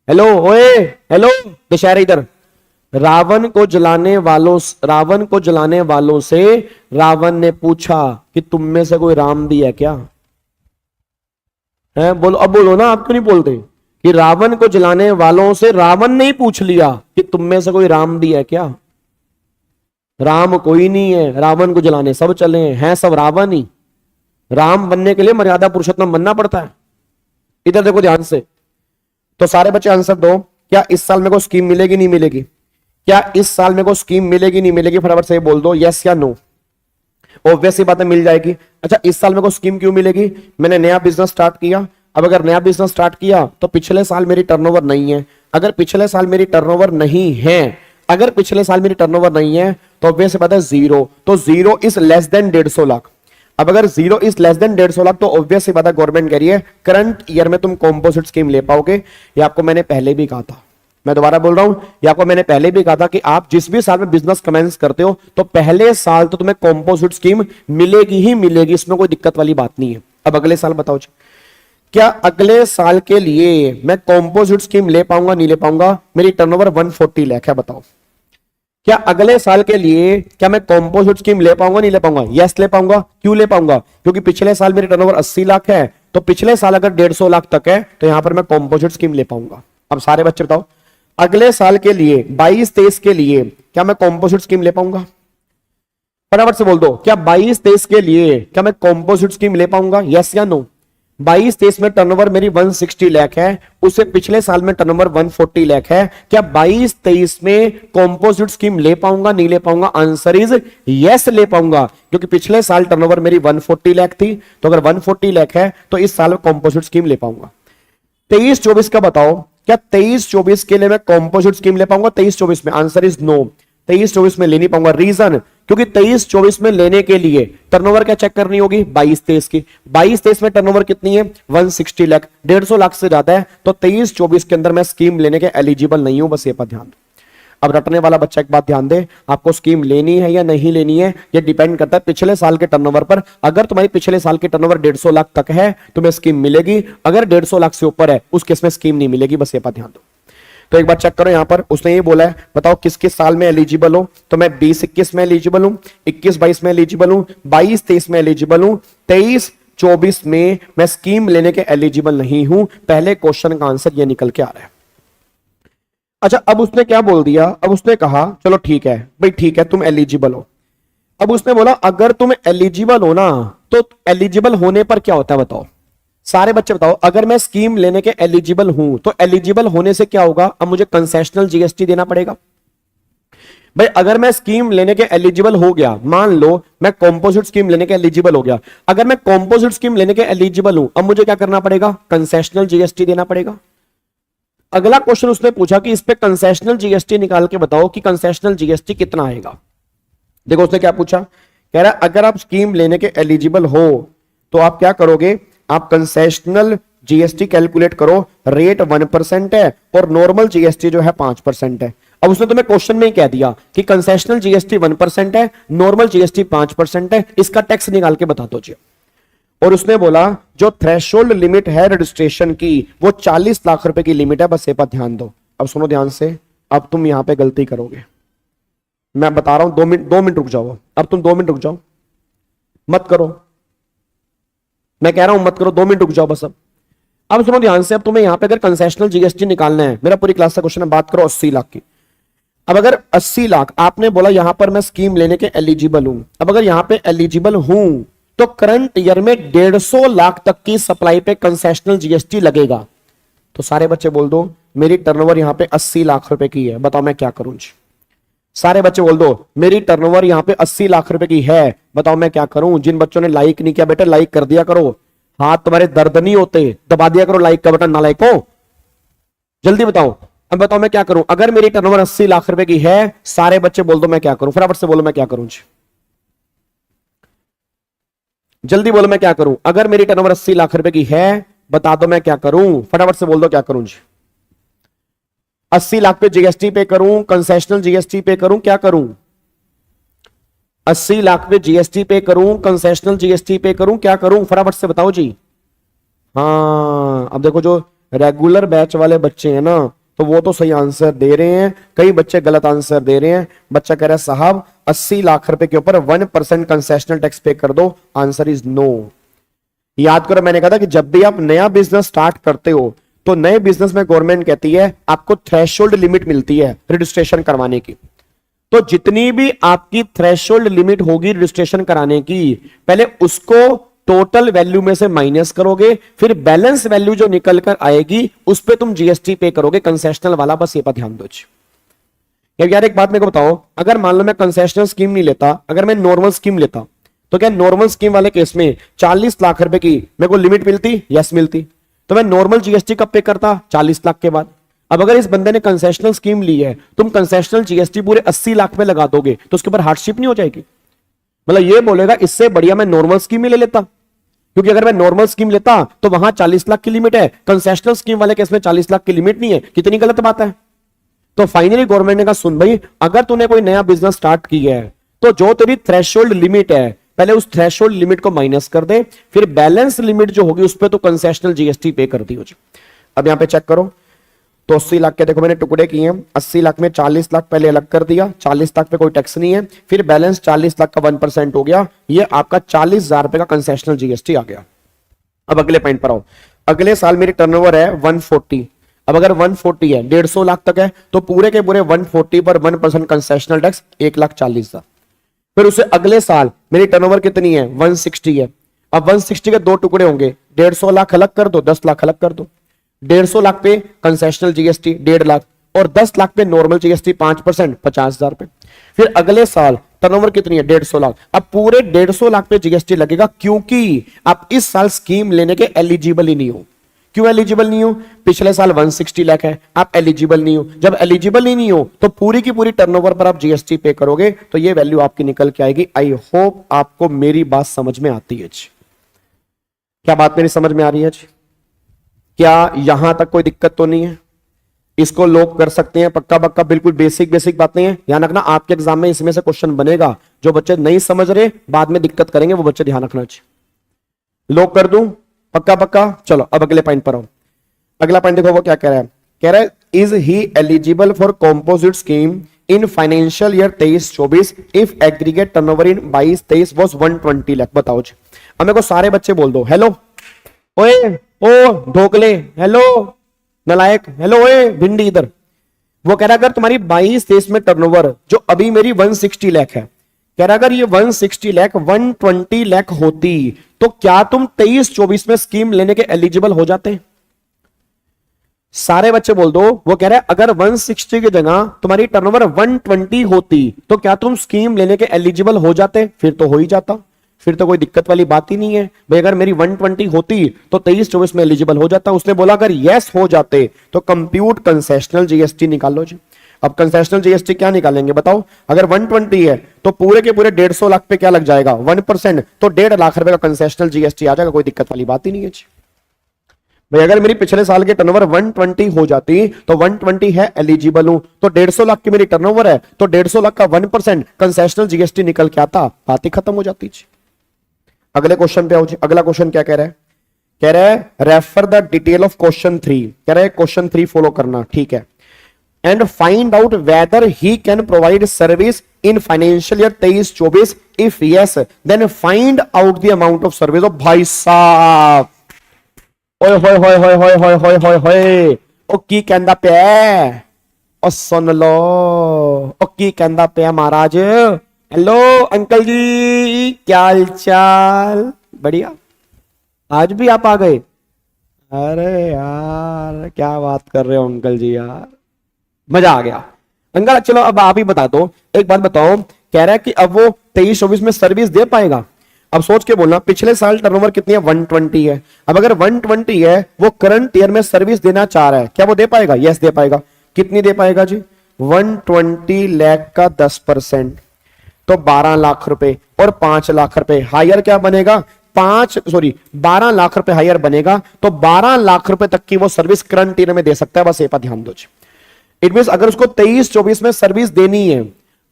हेलो ओए हेलो दशहरा इधर, रावण को जलाने वालों से रावण ने पूछा कि तुम में से कोई राम भी है क्या? है बोलो, अब बोलो ना, आप क्यों नहीं बोलते कि रावण को जलाने वालों से रावण ने ही पूछ लिया कि तुम में से कोई राम भी है क्या? राम कोई नहीं है, रावण को जलाने सब चले हैं, सब रावण ही। राम बनने के लिए मर्यादा पुरुषोत्तम बनना पड़ता है। इधर देखो ध्यान से, तो सारे बच्चे आंसर दो, क्या इस साल मेरे को स्कीम मिलेगी नहीं मिलेगी? क्या इस साल मेरे को स्कीम मिलेगी नहीं मिलेगी? फटाफट से बोल दो यस या नो। ऑब्वियस ही बात है, मिल जाएगी। अच्छा, इस साल मेरे को स्कीम क्यों मिलेगी? मैंने नया बिजनेस स्टार्ट किया। अब अगर नया बिजनेस स्टार्ट किया तो पिछले साल मेरी टर्नओवर नहीं है। अगर पिछले साल मेरी टर्नओवर नहीं है, तो ऑब्वियस बात है जीरो, तो zero is less than 150 lakh. अब अगर zero is less than 150 lakh तो ऑब्वियस बात है गवर्नमेंट कह रही है करंट ईयर में तुम कॉम्पोजिट स्कीम ले पाओगे। ये आपको मैंने पहले भी कहा था, मैं दोबारा बोल रहा हूं, ये आपको मैंने पहले भी कहा था कि आप जिस भी साल में बिजनेस कमेंस करते हो तो पहले साल तो तुम्हें कॉम्पोजिट स्कीम मिलेगी ही मिलेगी, इसमें कोई दिक्कत वाली बात नहीं है। अब अगले साल बताओ, क्या अगले साल के लिए मैं कॉम्पोजिट स्कीम ले पाऊंगा नहीं ले पाऊंगा? मेरी टर्नओवर 140 लाख है, बताओ क्या अगले साल के लिए क्या मैं कॉम्पोजिट स्कीम ले पाऊंगा नहीं ले पाऊंगा? यस ले पाऊंगा। क्यों ले पाऊंगा? क्योंकि पिछले साल मेरी टर्नओवर 80 लाख है, तो पिछले साल अगर 150 लाख तक है तो यहां पर मैं कॉम्पोजिट स्कीम ले पाऊंगा। अब सारे बच्चे बताओ, अगले साल के लिए 22-23 के लिए क्या मैं कॉम्पोजिट स्कीम ले पाऊंगा? फटाफट से बोल दो, क्या 22-23 के लिए क्या मैं कॉम्पोजिट स्कीम ले पाऊंगा? यस या नो? 22-23 में टर्नओवर मेरी 160 लाख है, उससे पिछले साल में टर्नओवर 140 लाख है। क्या 22-23 में कॉम्पोजिट स्कीम ले पाऊंगा नहीं ले पाऊंगा? आंसर इज यस, ले पाऊंगा, क्योंकि पिछले साल टर्नओवर मेरी 140 लाख थी, तो अगर 140 लाख है तो इस साल में कॉम्पोजिट स्कीम ले पाऊंगा। 23-24 का बताओ, क्या 23-24 के लिए मैं कॉम्पोजिट स्कीम ले पाऊंगा? 23-24 में आंसर इज नो, 23-24 में ले नहीं पाऊंगा। रीजन, क्योंकि 23-24 में लेने के लिए टर्नओवर क्या चेक करनी होगी? 22-23 की। 22-23 में टर्नओवर कितनी है? 160 लाख, 150 लाख से ज्यादा है, तो 23-24 के अंदर मैं स्कीम लेने के एलिजिबल नहीं हूं, बस ये पर ध्यान। अब रटने वाला बच्चा एक बात ध्यान दे, आपको स्कीम लेनी है या नहीं लेनी है ये डिपेंड करता है पिछले साल के टर्नओवर पर। अगर तुम्हारी पिछले साल की टर्नओवर 150 लाख तक है तुम्हें स्कीम मिलेगी, अगर 150 लाख से ऊपर है उस केस में स्कीम नहीं मिलेगी, बस ये पर ध्यान दो। तो एक बार चेक करो, यहां पर उसने ये बोला है बताओ किस किस साल में एलिजिबल हो, तो मैं 20-21 में एलिजिबल हूं, 21-22 में एलिजिबल हूं, 22-23 में एलिजिबल हूं, 23-24 में मैं स्कीम लेने के एलिजिबल नहीं हूं। पहले क्वेश्चन का आंसर ये निकल के आ रहा है। अच्छा, अब उसने क्या बोल दिया, अब उसने कहा चलो ठीक है भाई, ठीक है तुम एलिजिबल हो। अब उसने बोला अगर तुम एलिजिबल हो ना, तो एलिजिबल होने पर क्या होता है बताओ, सारे बच्चे बताओ। अगर मैं स्कीम लेने के एलिजिबल हूं तो एलिजिबल होने से क्या होगा, अब मुझे कंसेशनल जीएसटी देना पड़ेगा। भाई अगर मैं स्कीम लेने के एलिजिबल हो गया, मान लो मैं कॉम्पोजिट स्कीम लेने के एलिजिबल हो गया, अगर मैं कॉम्पोजिट स्कीम लेने के एलिजिबल हूं, अब मुझे क्या करना पड़ेगा, कंसेशनल जीएसटी देना पड़ेगा। अगला क्वेश्चन उसने पूछा कि इस पे कंसेशनल जीएसटी निकाल के बताओ कि कंसेशनल जीएसटी कितना आएगा। देखो उसने क्या पूछा, कह रहा है अगर आप स्कीम लेने के एलिजिबल हो तो आप क्या करोगे, आप कंसेशनल जीएसटी कैलकुलेट करो, रेट 1% है और नॉर्मल जीएसटी जो है 5% है। अब उसने तुम्हें क्वेश्चन में ही कह दिया कि कंसेशनल जीएसटी 1% है, नॉर्मल जीएसटी 5% है, इसका टैक्स निकाल के बता दो जी। और उसने बोला जो थ्रेशोल्ड लिमिट है रजिस्ट्रेशन की वो 40 लाख रुपए की लिमिट है, बस ये पर ध्यान दो। अब सुनो ध्यान से, अब तुम यहां पे गलती करोगे, मैं बता रहा हूं, 2 मिनट रुक जाओ, अब तुम 2 मिनट रुक जाओ, मत करो, मैं कह रहा हूं मत करो, 2 मिनट रुक जाओ बस। अब सुनो ध्यान से, अब तुम्हें यहां पे अगर कंसेशनल जीएसटी निकालना है, मेरा पूरी क्लास का क्वेश्चन है, बात करो 80 लाख की। अब अगर 80 लाख आपने बोला यहां पर मैं स्कीम लेने के एलिजिबल हूं, अब अगर यहां पे एलिजिबल हूं तो करंट ईयर में 150 लाख तक की सप्लाई पे कंसेशनल जीएसटी लगेगा। तो सारे बच्चे बोल दो मेरी टर्नओवर यहां पे 80 लाख रुपए की है, बताओ मैं क्या करूं जी। सारे बच्चे बोल दो मेरी टर्नओवर यहां पे 80 लाख रुपए की है, बताओ मैं क्या करूं। जिन बच्चों ने लाइक नहीं किया बेटा लाइक कर दिया करो, हाथ तुम्हारे दर्द नहीं होते, दबा दिया करो लाइक का बटन, नालायक हो, जल्दी बताओ। अब बताओ मैं क्या करूं, अगर मेरी टर्नओवर 80 लाख रुपए की है, सारे बच्चे बोल दो मैं क्या करूं, फटाफट से बोलो मैं क्या करूं जी, जल्दी बोलो मैं क्या करूं। अगर मेरी टर्नओवर 80 लाख रुपए की है बता दो मैं क्या करूं, फटाफट से बोल दो क्या करूं जी। 80 लाख पे जीएसटी पे करूं, कंसेशनल जीएसटी पे करूं, क्या करूं, 80 लाख पे जीएसटी पे करूं, कंसेशनल जीएसटी पे करूं, क्या करूं, फटाफट से बताओ जी। हाँ अब देखो जो रेगुलर बैच वाले बच्चे हैं ना, तो वो तो सही आंसर दे रहे हैं, कई बच्चे गलत आंसर दे रहे हैं। बच्चा कह रहा है साहब 80 लाख रुपए के ऊपर 1% कंसेशनल टैक्स पे कर दो, आंसर इज नो। याद करो मैंने कहा था कि जब भी आप नया बिजनेस स्टार्ट करते हो तो नए बिजनेस में गवर्नमेंट कहती है आपको थ्रेशोल्ड लिमिट मिलती है रजिस्ट्रेशन करवाने की। तो जितनी भी आपकी थ्रेशोल्ड लिमिट होगी रजिस्ट्रेशन कराने की, पहले उसको टोटल वैल्यू में से माइनस करोगे, फिर बैलेंस वैल्यू जो निकल कर आएगी उस पे तुम जीएसटी पे करोगे कंसेशनल वाला, बस ये पर ध्यान दो। यार एक बात मेरे को बताओ, अगर मान लो मैं कंसेशनल स्कीम नहीं लेता, अगर मैं नॉर्मल स्कीम लेता, तो क्या नॉर्मल स्कीम वाले केस में 40 लाख रुपए की मेरे को लिमिट मिलती, यस मिलती, तो मैं नॉर्मल जीएसटी कब पे करता, 40 लाख के बाद। अब अगर इस बंदे ने कंसेशनल स्कीम ली है, तुम कंसेशनल जीएसटी पूरे 80 लाख पे लगा दोगे तो उसके ऊपर हार्डशिप नहीं हो जाएगी, मतलब ये बोलेगा इससे बढ़िया मैं नॉर्मल स्कीम ही ले लेता, क्योंकि अगर मैं नॉर्मल स्कीम लेता तो वहां 40 लाख की लिमिट है, कंसेशनल स्कीम वाले केस में 40 लाख की लिमिट नहीं है। कितनी गलत बात है। तो फाइनली गवर्नमेंट ने कहा सुन भाई, अगर तूने कोई नया बिजनेस स्टार्ट किया है तो जो तेरी थ्रेशोल्ड लिमिट है पहले उस थ्रेशोल्ड लिमिट को माइनस कर दे, फिर बैलेंस लिमिट जो होगी उस पर तो कंसेशनल जीएसटी पे कर दी हो। अब यहां पे चेक करो तो 80 लाख के देखो मैंने टुकड़े किए हैं, 80 लाख में 40 लाख पहले अलग कर दिया, 40 लाख पे कोई टैक्स नहीं है, फिर बैलेंस 40 लाख का 1% हो गया, ये आपका 40,000 रुपए का कंसेशनल जीएसटी आ गया। अब अगले पॉइंट पर आओ, अगले साल मेरी टर्नओवर है 140, अब अगर 140 है 150 लाख तक है तो पूरे के पूरे 140 पर 1% कंसेशनल टैक्स 1,40,000। फिर उससे अगले साल मेरी टर्नओवर कितनी है 160 है, अब 160 के दो टुकड़े होंगे, 150 लाख अलग कर दो, 10 लाख अलग कर दो, 150 लाख पे कंसेशनल जीएसटी 1.5 लाख और 10 लाख पे नॉर्मल जीएसटी 5% 50,000 रुपए। फिर अगले साल टर्नओवर कितनी है 150 लाख, अब पूरे 150 लाख पे जीएसटी लगेगा, क्योंकि आप इस साल स्कीम लेने के एलिजिबल ही नहीं हो। क्यों एलिजिबल नहीं हो, पिछले साल 160 लाख है, आप एलिजिबल नहीं हो, जब एलिजिबल ही नहीं हो तो पूरी की पूरी टर्नओवर पर आप जीएसटी पे करोगे तो ये वैल्यू आपकी निकल के आएगी। आई होप आपको मेरी बात समझ में आती है। क्या बात मेरी समझ में आ रही है? क्या यहां तक कोई दिक्कत तो नहीं है? इसको लोग कर सकते हैं पक्का पक्का, बिल्कुल बेसिक बेसिक बातें हैं, ध्यान रखना आपके एग्जाम में इसमें से क्वेश्चन बनेगा। जो बच्चे नहीं समझ रहे बाद में दिक्कत करेंगे वो बच्चे ध्यान रखना चाहिए। लोग कर दूं पक्का पक्का। चलो अब अगले पॉइंट पर आओ, अगला पॉइंट देखो वो क्या कह रहा है, कह रहा है is he eligible for composite scheme in financial year 23-24 if aggregate turnover in 22-23 was 120 lakh. बताओ जी, अब मेरे को सारे बच्चे बोल दो हेलो, ओए ओ ढोकले, हेलो नलायक, हेलो ओए भिंडी इधर। वो कह रहा अगर तुम्हारी 22-23 में टर्नओवर जो अभी मेरी 160 लाख है, कह रहा अगर ये 160 लाख 120 लाख होती तो क्या तुम 23-24 में स्कीम लेने के एलिजिबल हो जाते? सारे बच्चे बोल दो। वो कह रहा है अगर 160 की जगह तुम्हारी टर्नओवर 120 होती तो क्या तुम स्कीम लेने के एलिजिबल हो जाते? फिर तो हो ही जाता, फिर तो कोई दिक्कत वाली बात ही नहीं है भाई। अगर मेरी 120 होती तो 23-24 में एलिजिबल हो जाता। उसने बोला अगर यस हो जाते तो कंप्यूट कंसेशनल जीएसटी निकालो जी। अब कंसेशनल जीएसटी क्या निकालेंगे बताओ? अगर 120 है तो पूरे के पूरे 150 लाख पे क्या लग जाएगा? 1%, तो 1.5 लाख रुपए का कंसेशनल जीएसटी आ जाएगा। कोई दिक्कत वाली बात ही नहीं है जी भाई। अगर मेरी पिछले साल की टर्नओवर 120 हो जाती तो 120 है एलिजिबल हूं, तो 150 लाख की मेरी टर्नओवर है तो 150 लाख का 1% कंसेशनल जीएसटी निकल के आता, बात ही खत्म हो जाती जी। अगले क्वेश्चन पे आओ जी। अगला क्वेश्चन क्या कह रहा है? कह रहा है refer the detail of question 3। कह रहा है क्वेश्चन 3 फॉलो करना, ठीक है। And find out whether he can provide service in financial year 23-24, if yes then find out the amount of service. ऑफ भाई साहब, ओए होए होए होए होए होए होए होए होए, ओ की कहंदा पिया? ओ सुन लो, ओ की कहंदा पिया महाराज? हेलो अंकल जी, क्या हाल चाल? बढ़िया, आज भी आप आ गए? अरे यार क्या बात कर रहे हो अंकल जी, यार मजा आ गया। अंकल चलो अब आप ही बता दो, एक बात बताओ। कह रहा है कि अब वो 23-24 में सर्विस दे पाएगा? अब सोच के बोलना, पिछले साल टर्नओवर कितनी है? 120 है। अब अगर 120 है, वो करंट ईयर में सर्विस देना चाह रहा है, क्या वो दे पाएगा? यस दे पाएगा। कितनी दे पाएगा जी? 120 लाख का 10% तो 12 लाख रुपए और 5 लाख रुपए हायर क्या बनेगा? 12 लाख रुपए हायर बनेगा, तो 12 लाख रुपए तक की वो सर्विस करंट ईयर में दे सकता है। बस ये पर ध्यान दो जी। इट मींस अगर उसको 23-24 में सर्विस देनी है,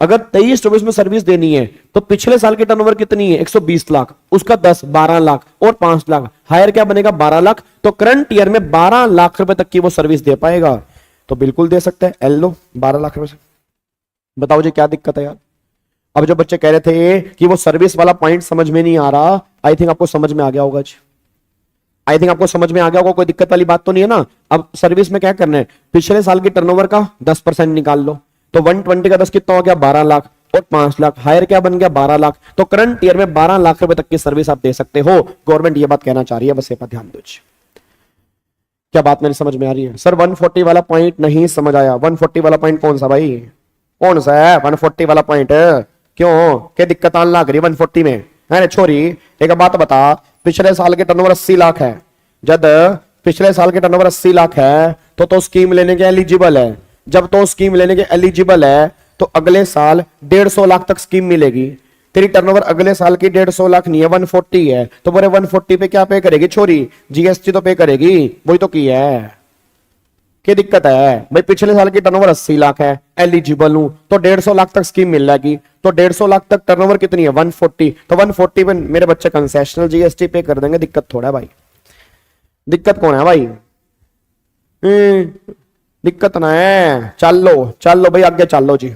अगर 23-24 में सर्विस देनी है तो पिछले साल की टर्नओवर कितनी है? 120 लाख, उसका 12 लाख और 5 लाख हायर क्या बनेगा? 12 लाख, तो करंट ईयर में 12 लाख रुपए तक की वो सर्विस दे पाएगा। तो बिल्कुल दे सकता है। एल लो 12 लाख रुपए से। बताओ जी क्या दिक्कत है यार? अब जो बच्चे कह रहे थे कि वो सर्विस वाला पॉइंट समझ में नहीं आ रहा, आई थिंक आपको समझ में आ गया होगा जी। आई थिंक आपको समझ में आ गया होगा, कोई दिक्कत वाली बात तो नहीं है ना। अब सर्विस में क्या करना है? पिछले साल की टर्नओवर का 10% निकाल लो, तो 120 का 10 कितना हो गया? 12 लाख और 5 लाख हायर क्या बन गया? 12 लाख, तो करंट ईयर में 12 लाख रुपए तक की सर्विस आप दे सकते हो। गवर्नमेंट ये बात कहना चाह रही है, बस ये पर ध्यान दो। क्या बात मेरी समझ में आ रही है? सर 140 वाला पॉइंट नहीं समझ आया। 140 वाला पॉइंट कौन सा भाई? कौन सा है 140 वाला पॉइंट? क्यों, क्या दिक्कत आने लग रही 140 में? अरे छोरी एक बात बता, पिछले साल के टर्नओवर 80 लाख है, जब पिछले साल के टर्नओवर 80 लाख है तो स्कीम लेने के एलिजिबल है। जब तो स्कीम लेने के एलिजिबल है तो अगले साल 150 लाख तक स्कीम मिलेगी। तेरी टर्नओवर अगले साल की 150 लाख नहीं है, 140 है, तो बोले 140 पे क्या पे करेगी छोरी? जीएसटी तो पे करेगी, वही तो की है। क्या दिक्कत है भाई? पिछले साल की टर्नओवर 80 लाख है, एलिजिबल हूं तो 150 लाख तक स्कीम मिल जाएगी। तो 150 लाख तक टर्नओवर कितनी है? 140, तो 140 पे मेरे बच्चे कंसेशनल जीएसटी पे कर देंगे। दिक्कत थोड़ा है भाई, दिक्कत कौन है भाई? दिक्कत ना है। चलो भाई आगे चलो जी,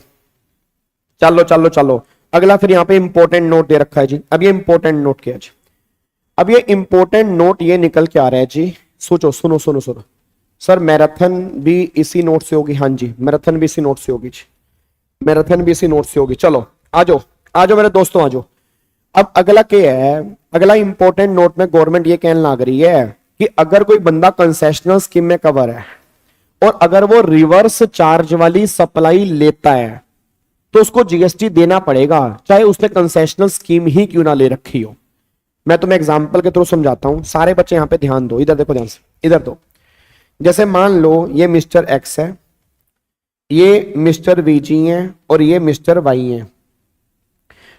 चलो। अगला फिर यहाँ पे इंपॉर्टेंट नोट दे रखा है जी। अब ये इंपॉर्टेंट नोट क्या है जी? अब ये इंपॉर्टेंट नोट ये निकल के आ रहा है जी। सोचो, सुनो। सर मैराथन भी इसी नोट से होगी? हाँ जी, मैराथन भी इसी नोट से होगी जी, मैराथन भी इसी नोट से होगी। चलो आजो मेरे दोस्तों आजो। अब अगला क्या है? अगला इंपॉर्टेंट नोट में गवर्नमेंट ये कहने लग रही है कि अगर कोई बंदा कंसेशनल स्कीम में कवर है और अगर वो रिवर्स चार्ज वाली सप्लाई लेता है तो उसको जीएसटी देना पड़ेगा, चाहे उसने कंसेशनल स्कीम ही क्यों ना ले रखी हो। मैं तुम्हें एग्जांपल के थ्रू समझाता हूं। सारे बच्चे यहां पे ध्यान दो, इधर देखो ध्यान से, इधर दो। जैसे मान लो ये मिस्टर एक्स है, ये मिस्टर वीजी है और ये मिस्टर वाई है।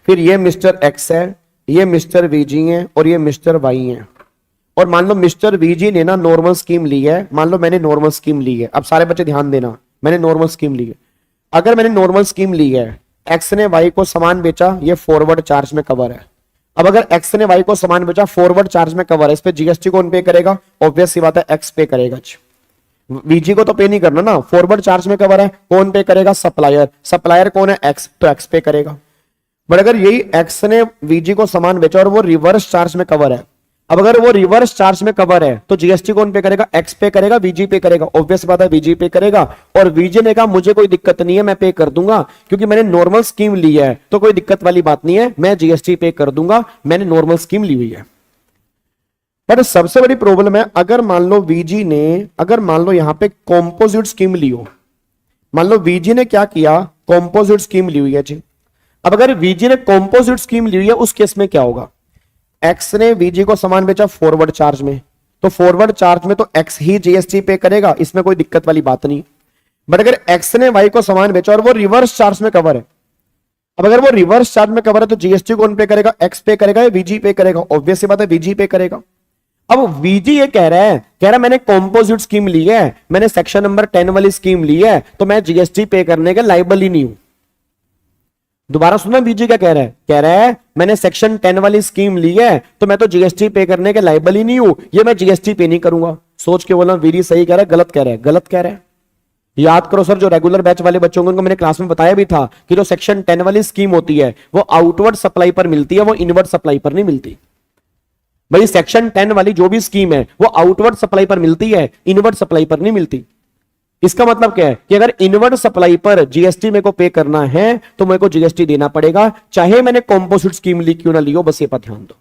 फिर ये मिस्टर एक्स है, ये मिस्टर वीजी है और ये मिस्टर वाई है। और मान लो मिस्टर वीजी ने ना नॉर्मल स्कीम ली है, मान लो मैंने नॉर्मल स्कीम ली है। अब सारे बच्चे ध्यान देना, मैंने नॉर्मल स्कीम ली है। अगर मैंने नॉर्मल स्कीम ली है, एक्स ने वाई को सामान बेचा, ये फॉरवर्ड चार्ज में कवर है। अब अगर एक्स ने वाई को सामान बेचा, फॉरवर्ड चार्ज में कवर है, इस पे जीएसटी कौन पे करेगा? ऑब्वियस सी बात है एक्स पे करेगा। वीजी को तो पे नहीं करना ना, फॉरवर्ड चार्ज में कवर है, कौन पे करेगा? सप्लायर। सप्लायर कौन है? एक्स, तो एक्स पे करेगा। बट अगर यही एक्स ने वीजी को सामान बेचा और वो रिवर्स चार्ज में कवर है, अब अगर वो रिवर्स चार्ज में कवर है तो जीएसटी कौन पे करेगा? एक्स पे करेगा, वीजी पे करेगा। ऑब्वियस बात है वीजी पे करेगा। और वीजी ने कहा मुझे कोई दिक्कत नहीं है, मैं पे कर दूंगा क्योंकि मैंने नॉर्मल स्कीम ली है, तो कोई दिक्कत वाली बात नहीं है, मैं जीएसटी पे कर दूंगा, मैंने नॉर्मल स्कीम ली हुई है। पर सबसे बड़ी प्रॉब्लम है, अगर मान लो वीजी ने, अगर मान लो यहां पे कॉम्पोजिट स्कीम ली हो, मान लो वीजी ने क्या किया, कॉम्पोजिट स्कीम ली हुई है जी। अब अगर वीजी ने कॉम्पोजिट स्कीम ली हुई है, उस केस में क्या होगा? एक्स ने वीजी को सामान बेचा फॉरवर्ड चार्ज में, तो फॉरवर्ड चार्ज में तो एक्स ही जीएसटी पे करेगा, इसमें कोई दिक्कत वाली बात नहीं। बट अगर एक्स ने वाई को सामान बेचा और वो रिवर्स चार्ज में कवर है, अब अगर वो रिवर्स चार्ज में कवर है तो जीएसटी कौन पे करेगा? एक्स पे करेगा या वीजी पे करेगा? ऑब्वियस सी बात है वीजी पे करेगा। अब वीजी ये कह रहा है मैंने कॉम्पोजिट स्कीम ली है, मैंने सेक्शन नंबर 10 वाली स्कीम ली है, तो मैं जीएसटी पे करने के लायबल ही नहीं हूं। दोबारा सुनना वीजी क्या कह रहा है? कह रहा है मैंने सेक्शन 10 वाली स्कीम ली है तो मैं तो जीएसटी पे करने के लायबल ही नहीं हूं, ये मैं जीएसटी पे नहीं करूंगा। सोच के बोलना वीजी सही कह रहा है गलत कह रहा है? गलत कह रहा है। याद करो सर, जो रेगुलर बैच वाले बच्चों को मैंने क्लास में बताया भी था कि जो सेक्शन 10 वाली स्कीम होती है वो आउटवर्ड सप्लाई पर मिलती है, वो इनवर्ड सप्लाई पर नहीं मिलती। भाई सेक्शन 10 वाली जो भी स्कीम है वो आउटवर्ड सप्लाई पर मिलती है, इनवर्ड सप्लाई पर नहीं मिलती। इसका मतलब क्या है कि अगर इनवर्ड सप्लाई पर जीएसटी मेरे को पे करना है तो मेरे को जीएसटी देना पड़ेगा, चाहे मैंने कॉम्पोजिट स्कीम ली क्यों ना ली हो, बस ये पर ध्यान दो।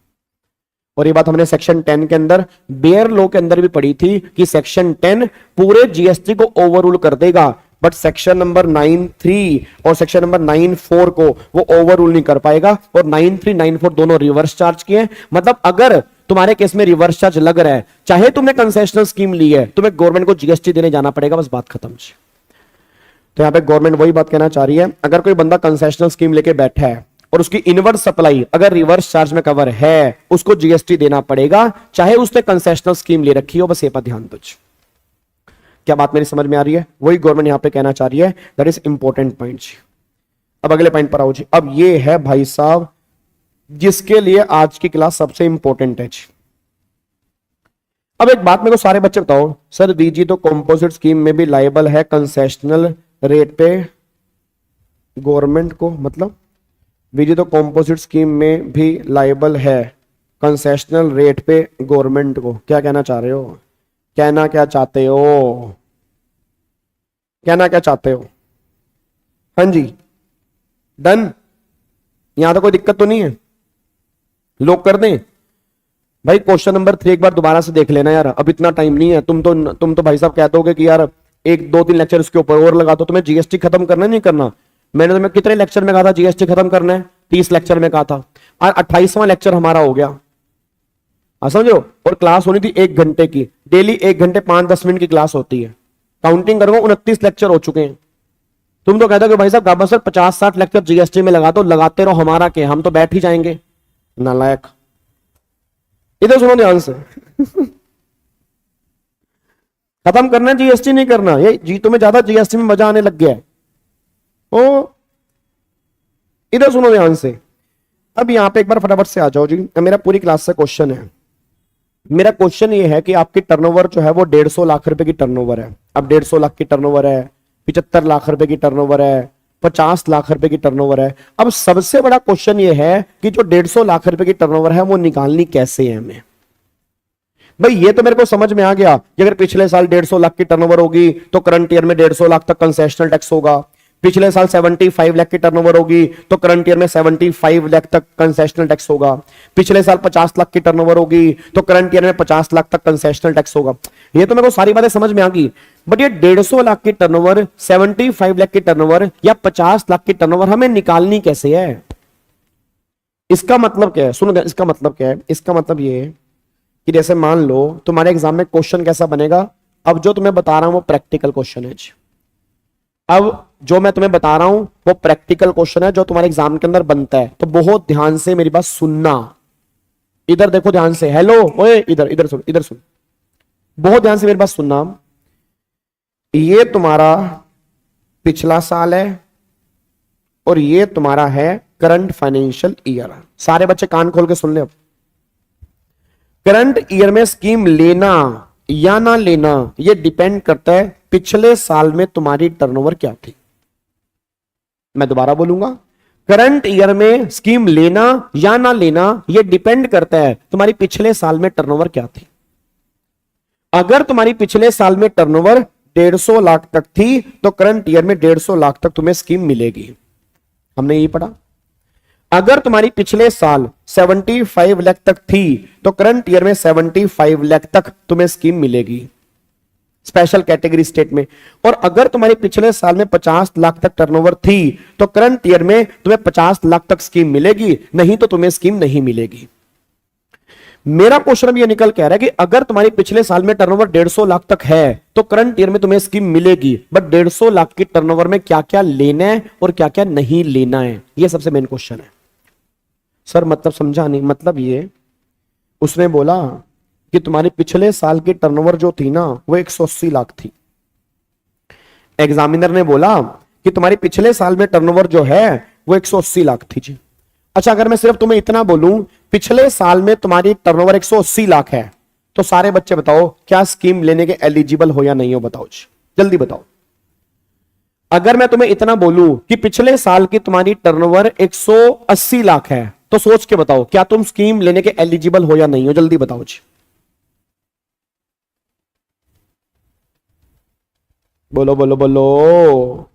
और ये बात हमने सेक्शन 10 के अंदर, बेयर लॉ के अंदर भी पढ़ी थी कि सेक्शन 10 पूरे जीएसटी को ओवररूल कर देगा, बट सेक्शन नंबर 9(3) और सेक्शन नंबर 9(4) को वो ओवररूल नहीं कर पाएगा। और 9(3) 9(4) दोनों रिवर्स चार्ज किए हैं। मतलब अगर तुम्हारे केस में रिवर्स चार्ज लग रहा है, चाहे तुमने कंसेशनल स्कीम ली है, तुम्हें गवर्नमेंट को जीएसटी देने जाना पड़ेगा, बस बात खत्म। तो यहां पे गवर्नमेंट वही बात कहना चाह रही है, अगर कोई बंदा कंसेशनल स्कीम लेके बैठा है और उसकी इनवर्ड सप्लाई अगर रिवर्स चार्ज में कवर है, उसको जीएसटी देना पड़ेगा, चाहे उसने कंसेशनल स्कीम ले रखी हो। बस ये पर ध्यान दो। क्या बात मेरी समझ में आ रही है? वही गवर्नमेंट यहां पे कहना चाह रही है, दैट इज इंपॉर्टेंट पॉइंट। अब अगले पॉइंट पर आओ जी। अब ये है भाई साहब जिसके लिए आज की क्लास सबसे इंपॉर्टेंट है। अब एक बात मेरे को सारे बच्चे बताओ, सर वीजी तो कंपोजिट स्कीम में भी लायबल है कंसेशनल रेट पे गवर्नमेंट को, मतलब वीजी तो कंपोजिट स्कीम में भी लायबल है कंसेशनल रेट पे गवर्नमेंट को। क्या कहना चाह रहे हो? कहना क्या चाहते हो? कहना क्या चाहते हो? हाँ जी, डन। यहां तो कोई दिक्कत तो नहीं है? लोग कर दें भाई। क्वेश्चन नंबर 3 एक बार दोबारा से देख लेना यार, अब इतना टाइम नहीं है। तुम तो भाई साहब कहते होगे कि यार 1-2-3 लेक्चर इसके ऊपर और लगा दो। तुम्हें जीएसटी खत्म करना नहीं करना? मैंने तुम्हें कितने लेक्चर में कहा था जीएसटी खत्म करना है? 30 लेक्चर में कहा था। और 28वां लेक्चर हमारा हो गया, समझो। और क्लास होनी थी 1 घंटे की, डेली 1 घंटे 5-10 मिनट की क्लास होती है। काउंटिंग करूंगा 29 लेक्चर हो चुके हैं। तुम तो कहते हो कि भाई साहब गाबा सर 50-60 लेक्चर जीएसटी में लगा दो। लगाते रहो, हमारा क्या, हम तो बैठ ही जाएंगे। नालायक, इधर सुनो ध्यान से। खत्म करना है, जीएसटी नहीं करना। ये जी तुम्हें ज्यादा जीएसटी में मजा आने लग गया है। ओ इधर सुनो ध्यान से। अब यहां पे एक बार फटाफट से आ जाओ जी। मेरा पूरी क्लास से क्वेश्चन है। मेरा क्वेश्चन ये है कि आपकी टर्नओवर जो है वो 150 लाख रुपए की टर्नओवर है। अब 150 लाख की टर्नओवर है, 75 लाख रुपए की टर्नओवर है, 50 लाख रुपए की टर्नओवर है। अब सबसे बड़ा क्वेश्चन ये है कि जो 150 लाख रुपए की टर्नओवर है वो निकालनी कैसे है हमें। भाई ये तो मेरे को समझ में आ गया कि अगर पिछले साल 150 लाख की टर्नओवर होगी तो करंट ईयर में 150 लाख तक कंसेशनल टैक्स होगा। पिछले साल 75 लाख की टर्नओवर होगी तो करंट ईयर में 75 लाख तक कंसेशनल टैक्स होगा। पिछले साल 50 लाख की टर्नओवर होगी तो करंट ईयर में 50 लाख तक कंसेशनल टैक्स होगा। ये तो मेरे को सारी बातें समझ में आ गई। बट ये 150 लाख की टर्नओवर, 75 लाख की टर्नओवर या 50 लाख की टर्नओवर हमें निकालनी कैसे है? इसका मतलब क्या है? सुनो, इसका मतलब क्या है? इसका मतलब ये है कि जैसे मान लो तुम्हारे एग्जाम में क्वेश्चन कैसा बनेगा। अब जो तुम्हें बता रहा हूं वो प्रैक्टिकल क्वेश्चन है। अब जो मैं तुम्हें बता रहा हूं वो प्रैक्टिकल क्वेश्चन है जो तुम्हारे एग्जाम के अंदर बनता है। तो बहुत ध्यान से मेरी बात सुनना। इधर देखो ध्यान से। हेलो, ओए इधर इधर सुन, इधर सुन, बहुत ध्यान से मेरी बात सुनना। ये तुम्हारा पिछला साल है और ये तुम्हारा है करंट फाइनेंशियल ईयर। सारे बच्चे कान खोल के सुन ले। अब करंट ईयर में स्कीम लेना या ना लेना ये डिपेंड करता है पिछले साल में तुम्हारी टर्नओवर क्या थी। मैं दोबारा बोलूंगा, करंट ईयर में स्कीम लेना या ना लेना यह डिपेंड करता है तुम्हारी पिछले साल में टर्नओवर क्या थी। अगर तुम्हारी पिछले साल में टर्नओवर 150 लाख तक थी तो करंट ईयर में 150 लाख तक तुम्हें स्कीम मिलेगी। हमने यही पढ़ा। अगर तुम्हारी पिछले साल 75 लाख तक थी तो करंट ईयर में 75 लाख तक तुम्हें स्कीम मिलेगी स्पेशल कैटेगरी स्टेट में। और अगर तुम्हारी पिछले साल में 50 लाख तक टर्नओवर थी तो करंट ईयर में तुम्हें 50 लाख तक स्कीम मिलेगी, नहीं तो तुम्हें स्कीम नहीं मिलेगी। मेरा क्वेश्चन ये निकल के आ रहा है कि अगर तुम्हारी पिछले साल में टर्नओवर 150 लाख तक है तो करंट ईयर में तुम्हें स्कीम मिलेगी, बट 150 लाख की टर्नओवर में क्या क्या लेना है और क्या क्या नहीं लेना है, यह सबसे मेन क्वेश्चन है। सर मतलब समझा नहीं। मतलब ये उसने बोला कि तुम्हारी पिछले साल की टर्नओवर जो थी ना वो 180 लाख थी। एग्जामिनर ने बोला कि तुम्हारी पिछले साल में टर्नओवर जो है वो 180 लाख थी जी। अच्छा, अगर मैं सिर्फ तुम्हें इतना बोलूं पिछले साल में तुम्हारी टर्नओवर 180 लाख है तो सारे बच्चे बताओ क्या स्कीम लेने के एलिजिबल हो या नहीं हो, बताओ जी, जल्दी बताओ। अगर मैं तुम्हें इतना बोलूं कि पिछले साल की तुम्हारी टर्नओवर 180 लाख है तो सोच के बताओ क्या तुम स्कीम लेने के एलिजिबल हो या नहीं हो, जल्दी बताओ जी। बोलो बोलो बोलो।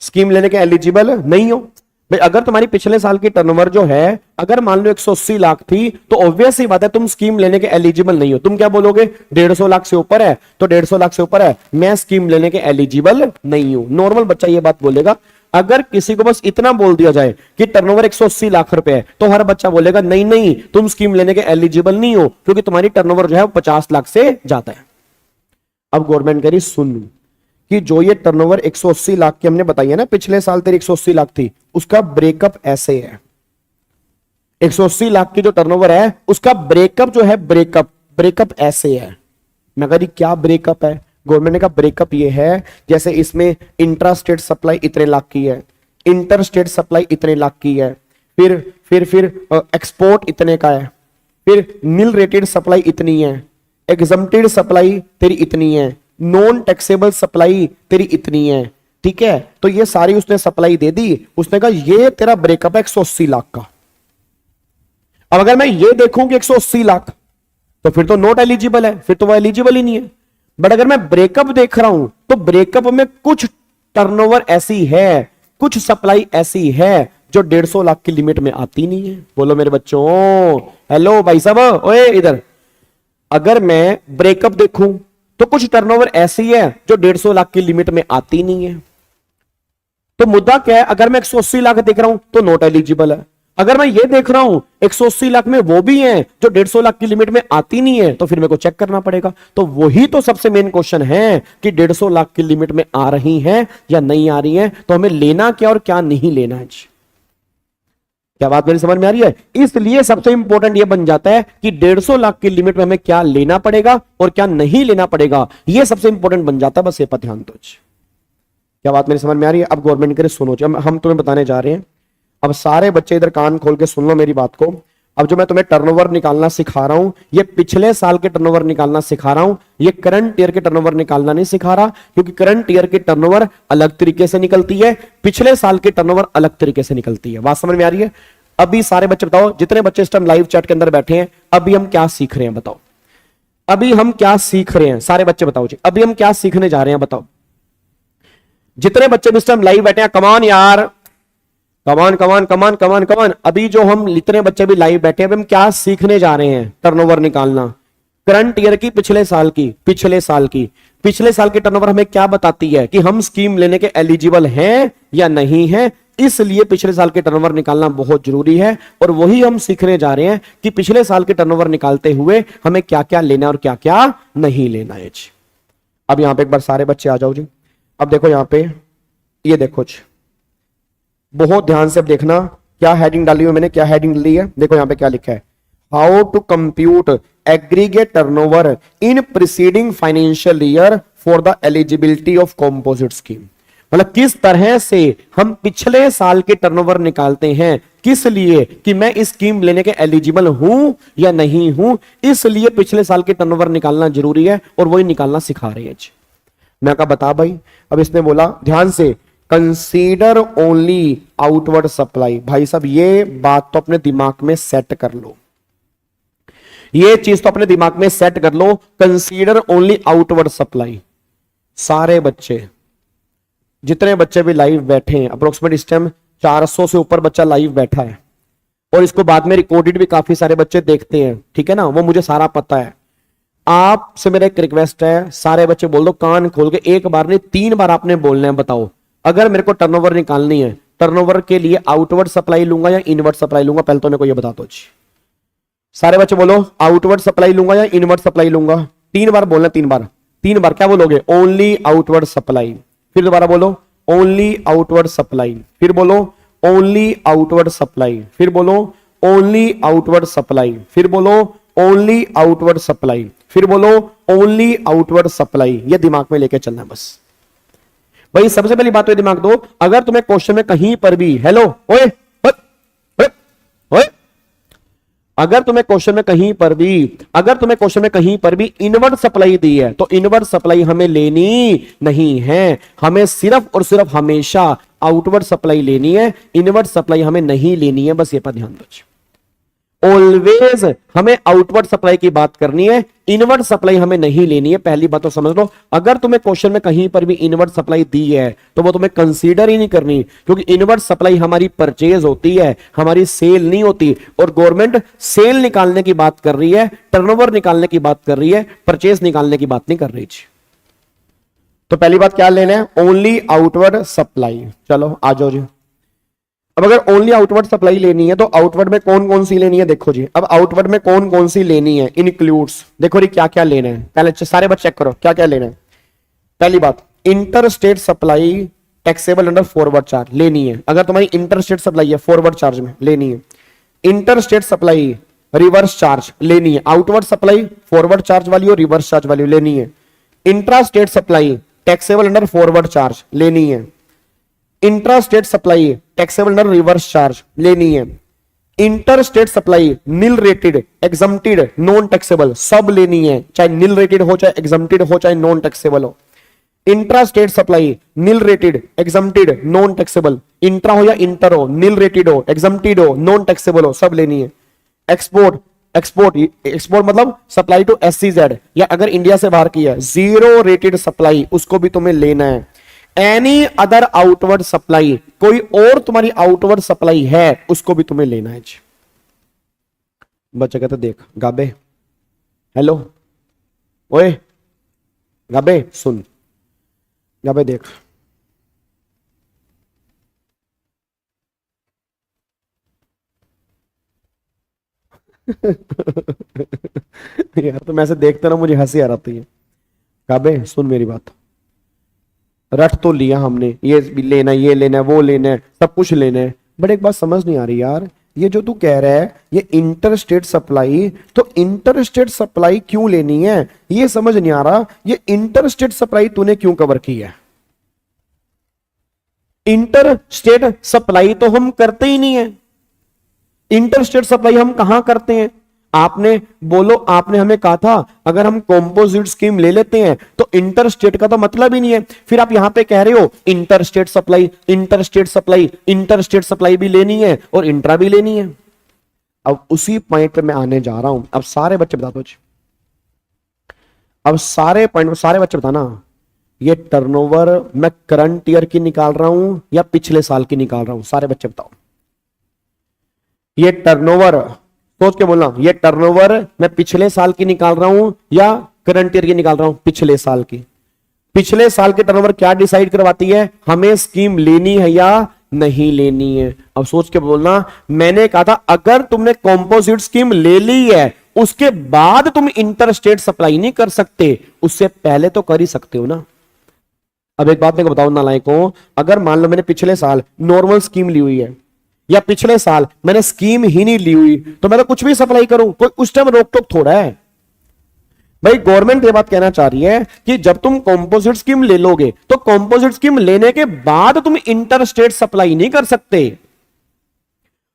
स्कीम लेने के एलिजिबल नहीं हो भाई। अगर तुम्हारी पिछले साल की टर्नओवर जो है अगर मान लो 180 लाख थी तो ऑब्वियस ही बात है तुम स्कीम लेने के एलिजिबल नहीं हो। तुम क्या बोलोगे, 150 लाख से ऊपर है तो 150 लाख से ऊपर है, मैं स्कीम लेने के एलिजिबल नहीं हूं। नॉर्मल बच्चा ये बात बोलेगा। अगर किसी को बस इतना बोल दिया जाए कि टर्नओवर 180 लाख रुपए है तो हर बच्चा बोलेगा नहीं नहीं तुम स्कीम लेने के एलिजिबल नहीं हो क्योंकि तुम्हारी टर्नओवर जो है वो 50 लाख से ज्यादा है। अब गवर्नमेंट कह रही सुन कि जो ये टर्नओवर 180 लाख की हमने बताई है ना, पिछले साल तेरी 180 लाख थी, उसका ब्रेकअप ऐसे है। 180 लाख की जो टर्नओवर है उसका ब्रेकअप जो है ब्रेकअप ऐसे है। मैं कह रही क्या ब्रेकअप है? गवर्नमेंट ने कहा ब्रेकअप ये है जैसे इसमें इंट्रा स्टेट सप्लाई इतने लाख की है, इंटर स्टेट सप्लाई इतने लाख की है, फिर एक्सपोर्ट इतने का है, फिर नील रेटेड सप्लाई इतनी है, एग्जम्प्टेड सप्लाई तेरी इतनी है, नॉन टैक्सेबल सप्लाई तेरी इतनी है। ठीक है, तो ये सारी उसने सप्लाई दे दी। उसने कहा ये तेरा ब्रेकअप है 180 लाख का। अब अगर मैं ये देखूं कि 180 लाख तो फिर तो नॉट एलिजिबल है, फिर तो वो एलिजिबल ही नहीं है। बट अगर मैं ब्रेकअप देख रहा हूं तो ब्रेकअप में कुछ टर्नओवर ऐसी है, कुछ सप्लाई ऐसी है जो 150 लाख की लिमिट में आती नहीं है। बोलो मेरे बच्चों, हेलो भाई साहब, ओए इधर। अगर मैं ब्रेकअप देखूं तो कुछ टर्नओवर ऐसी है जो 150 लाख की लिमिट में आती नहीं है। तो मुद्दा क्या है, अगर मैं 180 लाख देख रहा हूं तो नॉट एलिजिबल है। अगर मैं ये देख रहा हूं 180 लाख में वो भी है जो 150 लाख की लिमिट में आती नहीं है तो फिर मेरे को चेक करना पड़ेगा। तो वही तो सबसे मेन क्वेश्चन है कि 150 लाख की लिमिट में आ रही है या नहीं आ रही है, तो हमें लेना क्या और क्या नहीं लेना है। क्या बात मेरी समझ में आ रही है? इसलिए सबसे इंपॉर्टेंट यह बन जाता है कि 150 लाख की लिमिट में हमें क्या लेना पड़ेगा और क्या नहीं लेना पड़ेगा, यह सबसे इंपॉर्टेंट बन जाता है। बस ये पर ध्यान दो। क्या बात मेरी समझ में आ रही है? अब गवर्नमेंट करे सुनो, हम तुम्हें बताने जा रहे हैं। अब सारे बच्चे इधर कान खोल के सुन लो मेरी बात को। अब जो मैं तुम्हें टर्नओवर निकालना सिखा रहा हूं, ये पिछले साल के टर्नओवर निकालना सिखा रहा हूं, ये करंट ईयर के टर्नओवर निकालना नहीं सिखा रहा, क्योंकि करंट ईयर की टर्नओवर अलग तरीके से निकलती है, पिछले साल की टर्नओवर अलग तरीके से निकलती है। बात समझ में आ रही है? अभी सारे बच्चे बताओ, जितने बच्चे इस टाइम लाइव चैट के अंदर बैठे हैं, अभी हम क्या सीख रहे हैं बताओ। अभी हम क्या सीख रहे हैं सारे बच्चे बताओ जी, अभी हम क्या सीखने जा रहे हैं बताओ। जितने बच्चे इस टाइम लाइव बैठे हैं, कमान यार, कमान कमान कमान कमान कमान। अभी जो हम इतने बच्चे भी लाइव बैठे हैं, अभी हम क्या सीखने जा रहे हैं? टर्नओवर निकालना करंट ईयर की, पिछले साल की, पिछले साल की टर्नओवर हमें क्या बताती है कि हम स्कीम लेने के एलिजिबल हैं या नहीं हैं। इसलिए पिछले साल के टर्नओवर निकालना बहुत जरूरी है और वही हम सीखने जा रहे हैं कि पिछले साल के टर्नओवर निकालते हुए हमें क्या क्या लेना और क्या क्या नहीं लेना है। अब यहां पे एक बार सारे बच्चे आ जाओ जी। अब देखो यहां पे, ये देखो जी, बहुत ध्यान से अब देखना क्या हेडिंग डाली हुई मैंने, क्या हेडिंग डाली है। देखो यहां पे क्या लिखा है, how to compute aggregate turnover in preceding financial year for the eligibility of composite scheme. मतलब किस तरह से हम पिछले साल के टर्नओवर निकालते हैं, किस लिए कि मैं इस स्कीम लेने के एलिजिबल हूं या नहीं हूं। इसलिए पिछले साल के टर्नओवर निकालना जरूरी है और वही निकालना सिखा रहे हैं। मैं कहा बता भाई। अब इसने बोला ध्यान से, कंसीडर ओनली आउटवर्ड सप्लाई। भाई साहब ये बात तो अपने दिमाग में सेट कर लो, ये चीज तो अपने दिमाग में सेट कर लो, कंसीडर ओनली आउटवर्ड सप्लाई। सारे बच्चे, जितने बच्चे भी लाइव बैठे हैं, अप्रोक्सीमेट इस टाइम 400 से ऊपर बच्चा लाइव बैठा है, और इसको बाद में रिकॉर्डेड भी काफी सारे बच्चे देखते हैं, ठीक है ना, वो मुझे सारा पता है। आपसे मेरा एक रिक्वेस्ट है, सारे बच्चे बोल दो कान खोल के, एक बार नहीं 3 बार आपने बोलना है। बताओ, अगर मेरे को टर्नओवर निकालनी है, टर्नओवर के लिए आउटवर्ड सप्लाई लूंगा या इनवर्ड सप्लाई लूंगा? पहले तो मेरे को ये बता दो जी, सारे बच्चे बोलो, आउटवर्ड सप्लाई लूंगा या इनवर्ड सप्लाई लूंगा? 3 बार बोलना, 3 बार, 3 बार क्या बोलोगे? Only outward supply. फिर दोबारा बोलो, ओनली आउटवर्ड सप्लाई। फिर बोलो, ओनली आउटवर्ड सप्लाई। फिर बोलो, ओनली आउटवर्ड सप्लाई। फिर बोलो, ओनली आउटवर्ड सप्लाई। फिर बोलो, ओनली आउटवर्ड सप्लाई। ये दिमाग में लेके चलना है बस भाई। सबसे पहली बात तो ये दिमाग दो, अगर तुम्हें क्वेश्चन में कहीं पर भी, हेलो ओए ओए, अगर तुम्हें क्वेश्चन में कहीं पर भी, अगर तुम्हें क्वेश्चन में कहीं पर भी इनवर्ड सप्लाई दी है, तो इनवर्ड सप्लाई हमें लेनी नहीं है, हमें सिर्फ और सिर्फ हमेशा आउटवर्ड सप्लाई लेनी है, इनवर्ड सप्लाई हमें नहीं लेनी है। बस ये पर ध्यान दो, ऑलवेज हमें आउटवर्ड सप्लाई की बात करनी है, इनवर्ड सप्लाई हमें नहीं लेनी है। पहली बात तो समझ लो, अगर तुम्हें क्वेश्चन में कहीं पर भी इनवर्ड सप्लाई दी है तो वो तुम्हें कंसीडर ही नहीं करनी, क्योंकि इनवर्ड सप्लाई हमारी परचेज होती है, हमारी सेल नहीं होती। और गवर्नमेंट सेल निकालने की बात कर रही है, टर्नओवर निकालने की बात कर रही है, परचेज निकालने की बात नहीं कर रही। तो पहली बात क्या लेना है? Only outward supply. चलो आ जाओ जी। अब अगर ओनली आउटवर्ड सप्लाई लेनी है तो आउटवर्ड में कौन कौन सी लेनी है? देखो जी, अब आउटवर्ड में कौन कौन सी लेनी है, इंक्लूड्स। देखो जी क्या क्या लेना है, पहले सारे बच्चे चेक करो क्या क्या लेना है। पहली बात, inter state supply taxable under forward charge लेनी है। अगर तुम्हारी इंटर स्टेट सप्लाई है फॉरवर्ड चार्ज में लेनी है। Inter state supply reverse charge लेनी है। आउटवर्ड सप्लाई फॉरवर्ड चार्ज वाली और रिवर्स चार्ज वाली लेनी है। Intra state supply taxable under forward charge लेनी है। Intra state supply taxable under reverse charge लेनी है। Inter state supply nil rated, exempted, non taxable सब लेनी है, चाहे नील रेटेड हो, चाहे एग्जम्प्टेड हो, चाहे नॉन टैक्सेबल हो। Intra state supply nil rated, exempted, non taxable, intra हो या इंटर हो, नील रेटेड हो, एग्जम्प्टेड हो, नॉन टैक्सेबल हो, सब लेनी है। एक्सपोर्ट, एक्सपोर्ट मतलब सप्लाई टू SEZ, या अगर इंडिया से बाहर की है जीरो रेटेड सप्लाई, उसको भी तुम्हें लेना है। एनी अदर आउटवर्ड सप्लाई, कोई और तुम्हारी आउटवर्ड सप्लाई है, उसको भी तुम्हें लेना है। बच्चा कहते देख गाबे, हेलो ओए गाबे, सुन गाबे देख, यार तुम ऐसे देखते ना मुझे हंसी आ रही है। गाबे सुन मेरी बात, रट तो लिया हमने, ये भी लेना है, ये लेना है, वो लेना है, सब कुछ लेना है, बट एक बात समझ नहीं आ रही यार, ये जो तू कह रहा है ये इंटर स्टेट सप्लाई, तो इंटर स्टेट सप्लाई क्यों लेनी है? ये समझ नहीं आ रहा, ये इंटर स्टेट सप्लाई तूने क्यों कवर की है? इंटर स्टेट सप्लाई तो हम करते ही नहीं है। इंटर स्टेट सप्लाई हम कहां करते हैं? आपने बोलो, आपने हमें कहा था अगर हम कॉम्पोजिट स्कीम ले लेते हैं तो इंटर स्टेट का तो मतलब ही नहीं है। फिर आप यहां पे कह रहे हो inter state supply, inter state supply, inter state supply भी लेनी है और इंट्रा भी लेनी है। अब उसी पॉइंट पे मैं आने जा रहा हूं। अब सारे बच्चे बता दो, अब सारे पॉइंट, सारे बच्चे बताना, ये टर्नओवर मैं करंट ईयर की निकाल रहा हूं या पिछले साल की निकाल रहा हूं? सारे बच्चे बताओ। ये टर्नओवर सोच के बोलना, ये टर्नओवर मैं पिछले साल की निकाल रहा हूं या करंट ईयर की निकाल रहा हूं? पिछले साल की। पिछले साल की टर्नओवर क्या डिसाइड करवाती है? हमें स्कीम लेनी है या नहीं लेनी है। अब सोच के बोलना, मैंने कहा था अगर तुमने कॉम्पोजिट स्कीम ले ली है उसके बाद तुम इंटर स्टेट सप्लाई नहीं कर सकते, उससे पहले तो कर ही सकते हो ना। अब एक बात मेरे को बताओ नालायकों, अगर मान लो मैंने पिछले साल नॉर्मल स्कीम ली हुई है या पिछले साल मैंने स्कीम ही नहीं ली हुई, तो मैं तो कुछ भी सप्लाई करूं, कोई उस टाइम रोक टोक थोड़ा है भाई। गवर्नमेंट ये बात कहना चाह रही है कि जब तुम कॉम्पोजिट स्कीम ले लोगे तो कॉम्पोजिट स्कीम लेने के बाद तुम इंटर स्टेट सप्लाई नहीं कर सकते।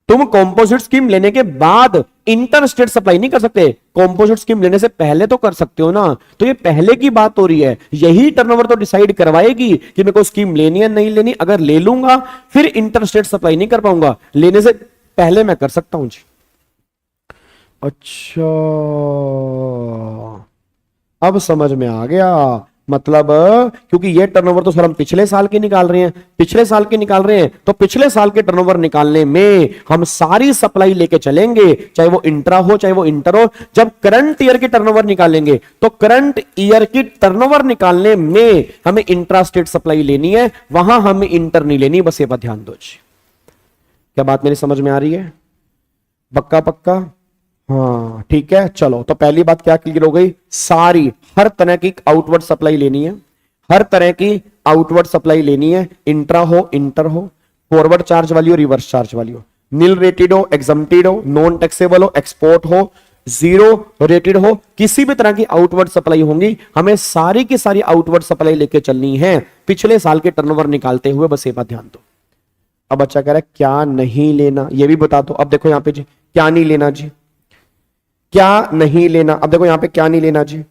तुम कॉम्पोजिट स्कीम लेने के बाद इंटर स्टेट सप्लाई नहीं कर सकते, कॉम्पोजिट स्कीम लेने से पहले तो कर सकते हो ना। तो ये पहले की बात हो रही है, यही टर्नओवर तो डिसाइड करवाएगी कि मेरे को स्कीम लेनी है नहीं लेनी। अगर ले लूंगा फिर इंटर स्टेट सप्लाई नहीं कर पाऊंगा, लेने से पहले मैं कर सकता हूं जी। अच्छा, अब समझ में आ गया। मतलब क्योंकि ये टर्नओवर तो सर हम पिछले साल की निकाल रहे हैं, पिछले साल की निकाल रहे हैं, तो पिछले साल के टर्नओवर निकालने में हम सारी सप्लाई लेके चलेंगे, चाहे वो इंट्रा हो चाहे वो इंटर हो। जब करंट ईयर की टर्नओवर निकालेंगे तो करंट ईयर की टर्नओवर निकालने में हमें इंट्रा स्टेट सप्लाई लेनी है, वहां हमें इंटर नहीं लेनी। बस ये बात ध्यान दो जी। क्या बात मेरी समझ में आ रही है? पक्का पक्का? हाँ ठीक है। चलो, तो पहली बात क्या क्लियर हो गई, सारी हर तरह की आउटवर्ड सप्लाई लेनी है, हर तरह की आउटवर्ड सप्लाई लेनी है, इंट्रा हो इंटर हो, फॉरवर्ड चार्ज वाली हो रिवर्स चार्ज वाली हो, नील रेटेड हो एग्जम्प्टेड हो, नॉन टैक्सेबल हो, एक्सपोर्ट हो, जीरो रेटेड हो, किसी भी तरह की आउटवर्ड सप्लाई होंगी, हमें सारी की सारी आउटवर्ड सप्लाई लेके चलनी है पिछले साल के टर्नओवर निकालते हुए। बस ये बात ध्यान दो। अब बच्चा कह रहा है क्या नहीं लेना, ये भी बता दो। अब देखो यहां पे जी, क्या नहीं लेना जी, क्या नहीं लेना। अब देखो यहां पे क्या नहीं लेना जी,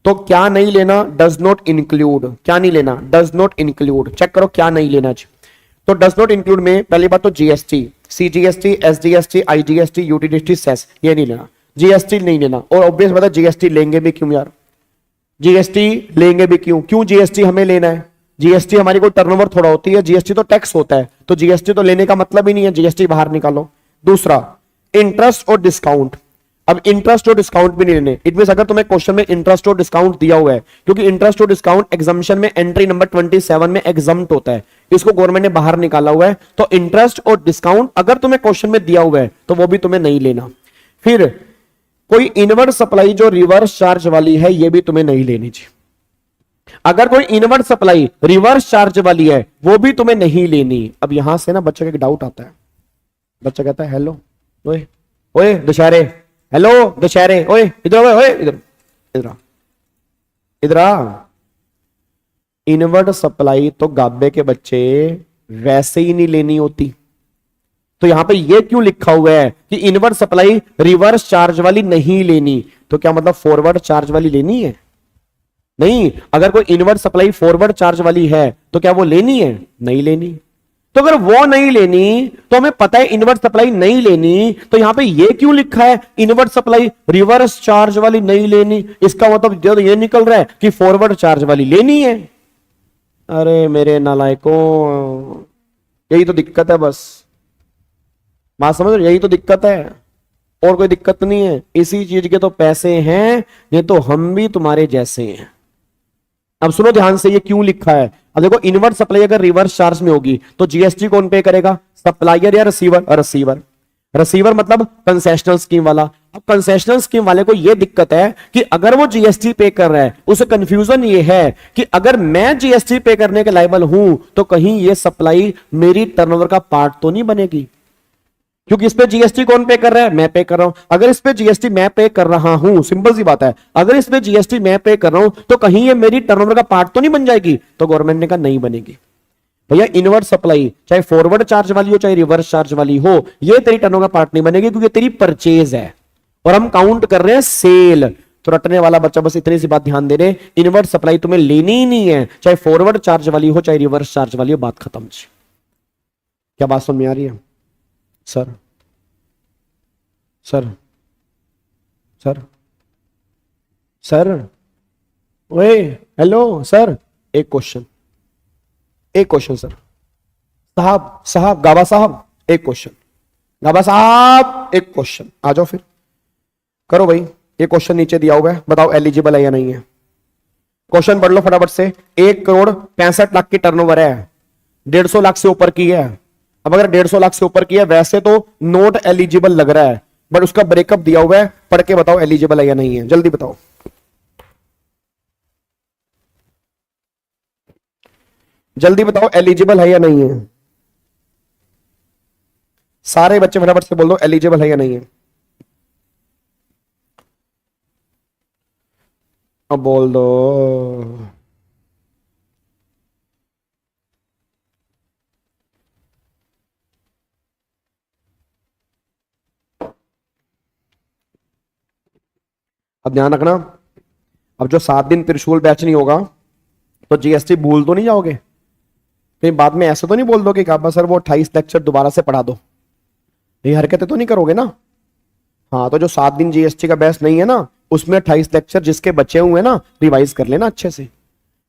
तो क्या नहीं लेना डज नॉट इंक्लूड, क्या नहीं लेना डज नॉट इंक्लूड। चेक करो क्या नहीं लेना जी। तो डज नॉट इंक्लूड में पहली बात तो GST, CGST, SGST, IGST, UTGST, cess, ये नहीं लेना, जीएसटी नहीं लेना। और ऑब्वियस बात है जीएसटी लेंगे भी क्यों यार, जीएसटी लेंगे भी क्यों, क्यों जीएसटी हमें लेना है? जीएसटी हमारी कोई टर्नओवर थोड़ा होती है, जीएसटी तो टैक्स होता है, तो जीएसटी तो लेने का मतलब ही नहीं है, जीएसटी बाहर निकालो। दूसरा, इंटरेस्ट और डिस्काउंट। अब इंटरेस्ट और डिस्काउंट भी नहीं लेने। इट मींस अगर तुम्हें क्वेश्चन में इंटरेस्ट और डिस्काउंट दिया हुआ है, क्योंकि इंटरेस्ट और डिस्काउंट एग्जामिशन में एंट्री नंबर 27 में एग्जम्प्ट होता है, इसको गवर्नमेंट ने बाहर निकाला हुआ है। तो इंटरेस्ट और डिस्काउंट अगर तुम्हें क्वेश्चन में दिया हुआ है तो वो भी तुम्हें नहीं लेना। फिर कोई इनवर्ड सप्लाई जो रिवर्स चार्ज वाली है, ये भी तुम्हें नहीं लेनी चाहिए। अगर कोई इनवर्ड सप्लाई रिवर्स चार्ज वाली है वो भी तुम्हें नहीं लेनी। अब यहां से ना बच्चे का एक डाउट आता है, बच्चा कहता है हेलो ओए ओए दशहरे, हेलो दशहरे, ओए इधर ओए इधर इधर इधर आ। इनवर्ड सप्लाई तो गाबे के बच्चे वैसे ही नहीं लेनी होती, तो यहां पे ये क्यों लिखा हुआ है कि इनवर्ड सप्लाई रिवर्स चार्ज वाली नहीं लेनी? तो क्या मतलब फॉरवर्ड चार्ज वाली लेनी है? नहीं। अगर कोई इनवर्ड सप्लाई फॉरवर्ड चार्ज वाली है तो क्या वो लेनी है? नहीं लेनी। तो अगर वो नहीं लेनी तो हमें पता है इनवर्ड सप्लाई नहीं लेनी, तो यहां पे ये क्यों लिखा है इनवर्ड सप्लाई रिवर्स चार्ज वाली नहीं लेनी? इसका मतलब ये निकल रहा है कि फॉरवर्ड चार्ज वाली लेनी है। अरे मेरे नालायकों, यही तो दिक्कत है। बस बात समझ रहे, यही तो दिक्कत है, और कोई दिक्कत नहीं है। इसी चीज के तो पैसे हैं, ये तो हम भी तुम्हारे जैसे हैं। अब सुनो ध्यान से, ये क्यों लिखा है। अब देखो, इनवर्ड सप्लाई अगर रिवर्स चार्ज में होगी तो जीएसटी कौन पे करेगा? सप्लायर या रिसीवर? रिसीवर। रिसीवर मतलब कंसेशनल स्कीम वाला। अब कंसेशनल स्कीम वाले को यह दिक्कत है कि अगर वो जीएसटी पे कर रहा है, उसे कंफ्यूजन ये है कि अगर मैं जीएसटी पे करने के लायबल हूं तो कहीं ये सप्लाई मेरी टर्नओवर का पार्ट तो नहीं बनेगी, क्योंकि इस पे जीएसटी कौन पे कर रहा है? मैं पे कर रहा हूं। अगर इस पे जीएसटी मैं पे कर रहा हूं, सिंपल सी बात है, अगर इस पे जीएसटी मैं पे कर रहा हूं तो कहीं ये मेरी टर्नओवर का पार्ट तो नहीं बन जाएगी? तो गवर्नमेंट ने कहा नहीं बनेगी भैया। इनवर्ड सप्लाई चाहे फॉरवर्ड चार्ज वाली हो चाहे रिवर्स चार्ज वाली हो, ये तेरी टर्नओवर का पार्ट नहीं बनेगी, क्योंकि तेरी परचेज है और हम काउंट कर रहे हैं सेल। तो रटने वाला बच्चा बस इतनी सी बात ध्यान दे रहे, इनवर्ड सप्लाई तुम्हें लेनी ही नहीं है, चाहे फॉरवर्ड चार्ज वाली हो चाहे रिवर्स चार्ज वाली हो। बात खत्म। क्या बात समझ में आ रही है? सर सर सर सर ओए हेलो सर, एक क्वेश्चन सर। साहब साहब गाबा साहब एक क्वेश्चन, गाबा साहब एक क्वेश्चन। आ जाओ फिर करो भाई। ये क्वेश्चन नीचे दिया हुआ है, बताओ एलिजिबल है या नहीं है। क्वेश्चन पढ़ लो फटाफट से। 1,65,00,000 की टर्नओवर है, 150 लाख से ऊपर की है। अब अगर 150 लाख से ऊपर की है, वैसे तो नोट एलिजिबल लग रहा है, बट उसका ब्रेकअप दिया हुआ है, पढ़ के बताओ एलिजिबल है या नहीं है, जल्दी बताओ। जल्दी बताओ एलिजिबल है या नहीं है। सारे बच्चे फटाफट से बोल दो एलिजिबल है या नहीं है। अब बोल दो। अब ध्यान रखना, अब जो 7 दिन त्रिशूल बैच नहीं होगा तो जीएसटी भूल तो नहीं जाओगे, कहीं बाद में ऐसे तो नहीं बोल दो कि काबा सर वो 28 लेक्चर दोबारा से पढ़ा दो, ये हरकतें तो नहीं करोगे ना। हाँ, तो जो 7 दिन जीएसटी का बैच नहीं है ना, उसमें 28 लेक्चर जिसके बचे हुए हैं ना, रिवाइज कर लेना अच्छे से,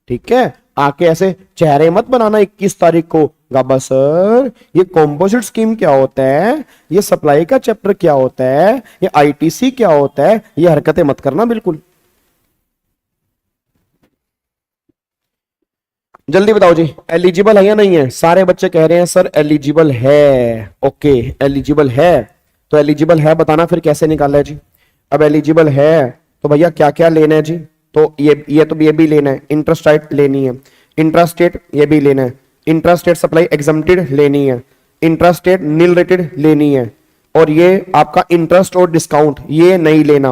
ठीक है। आके ऐसे चेहरे मत बनाना 21 तारीख को, गाबा सर ये कॉम्पोजिट स्कीम क्या होता है, ये सप्लाई का चैप्टर क्या होता है, ये आईटीसी क्या होता है, ये हरकतें मत करना बिल्कुल। जल्दी बताओ जी, एलिजिबल है या नहीं है? सारे बच्चे कह रहे हैं सर एलिजिबल है। ओके, एलिजिबल है तो एलिजिबल है बताना फिर कैसे निकाला है जी। अब एलिजिबल है तो भैया क्या क्या लेना है जी, तो ये भी लेना है, इंटरेस्ट राइट लेनी है, इंट्रास्टेट ये भी लेना है, इंट्रास्टेट सप्लाई एग्जम्प्टेड लेनी है, इंट्रास्टेट नील रेटेड लेनी है, और ये आपका इंटरेस्ट और डिस्काउंट ये नहीं लेना,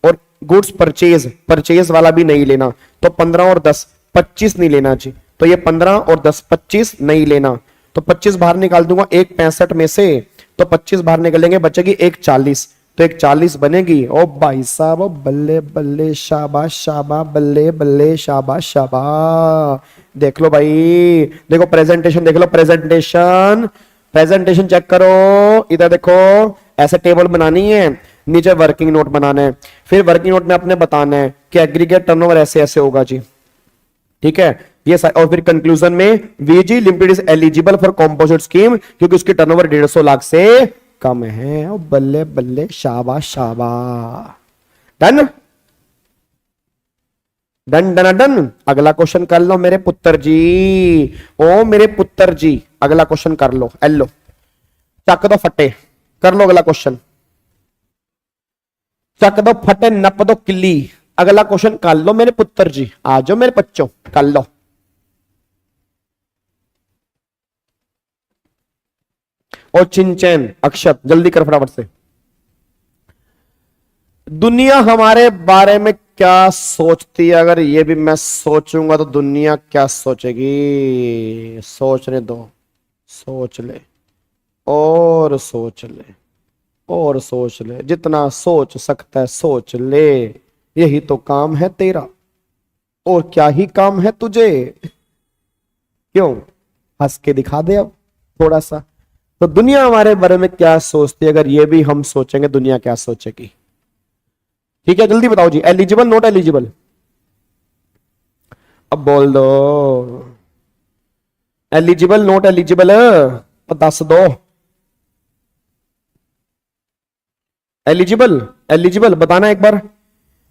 और गुड्स परचेज वाला भी नहीं लेना। तो 15 और 10 25 नहीं लेना जी, तो ये 15 और 10 25 नहीं लेना, तो 25 बाहर निकाल दूंगा 165 में से, तो 25 बाहर निकलेंगे, बचेगी 140, तो 140 बनेगी। ओ भाई साहब, ओ बल्ले बल्ले शाबाश शाबाश, बल्ले बल्ले शाबाश शाबाश। देख लो भाई, देखो प्रेजेंटेशन देख लो, प्रेजेंटेशन चेक करो, इधर देखो, ऐसे टेबल बनानी है, नीचे वर्किंग नोट बनाना है, फिर वर्किंग नोट में आपने बताना है कि एग्रीगेट टर्नओवर ऐसे ऐसे होगा जी, ठीक है। ये और फिर कंक्लूजन में VG limited is eligible for composite scheme क्योंकि उसकी टर्नओवर 150 लाख से कम है। ओ बल्ले बल्ले शाबाश शाबाश। Done done done done. अगला क्वेश्चन कर लो मेरे पुत्र जी, ओ मेरे पुत्र जी, अगला क्वेश्चन कर लो। एलो चक दो फटे, कर लो अगला क्वेश्चन, चक दो फटे नप दो किल्ली। अगला क्वेश्चन कर लो मेरे पुत्र जी, आ जाओ मेरे बच्चों, कर लो। और चिंचैन अक्षत जल्दी कर फटाफट से। दुनिया हमारे बारे में क्या सोचती है, अगर ये भी मैं सोचूंगा तो दुनिया क्या सोचेगी? सोचने दो, सोच ले और सोच ले और सोच ले, जितना सोच सकता है सोच ले, यही तो काम है तेरा, और क्या ही काम है तुझे। क्यों, हंस के दिखा दे अब थोड़ा सा। तो दुनिया हमारे बारे में क्या सोचती है, अगर ये भी हम सोचेंगे दुनिया क्या सोचेगी? ठीक है, जल्दी बताओ जी, एलिजिबल नॉट एलिजिबल? अब बोल दो, एलिजिबल नॉट एलिजिबल दस दो। एलिजिबल एलिजिबल बताना एक बार।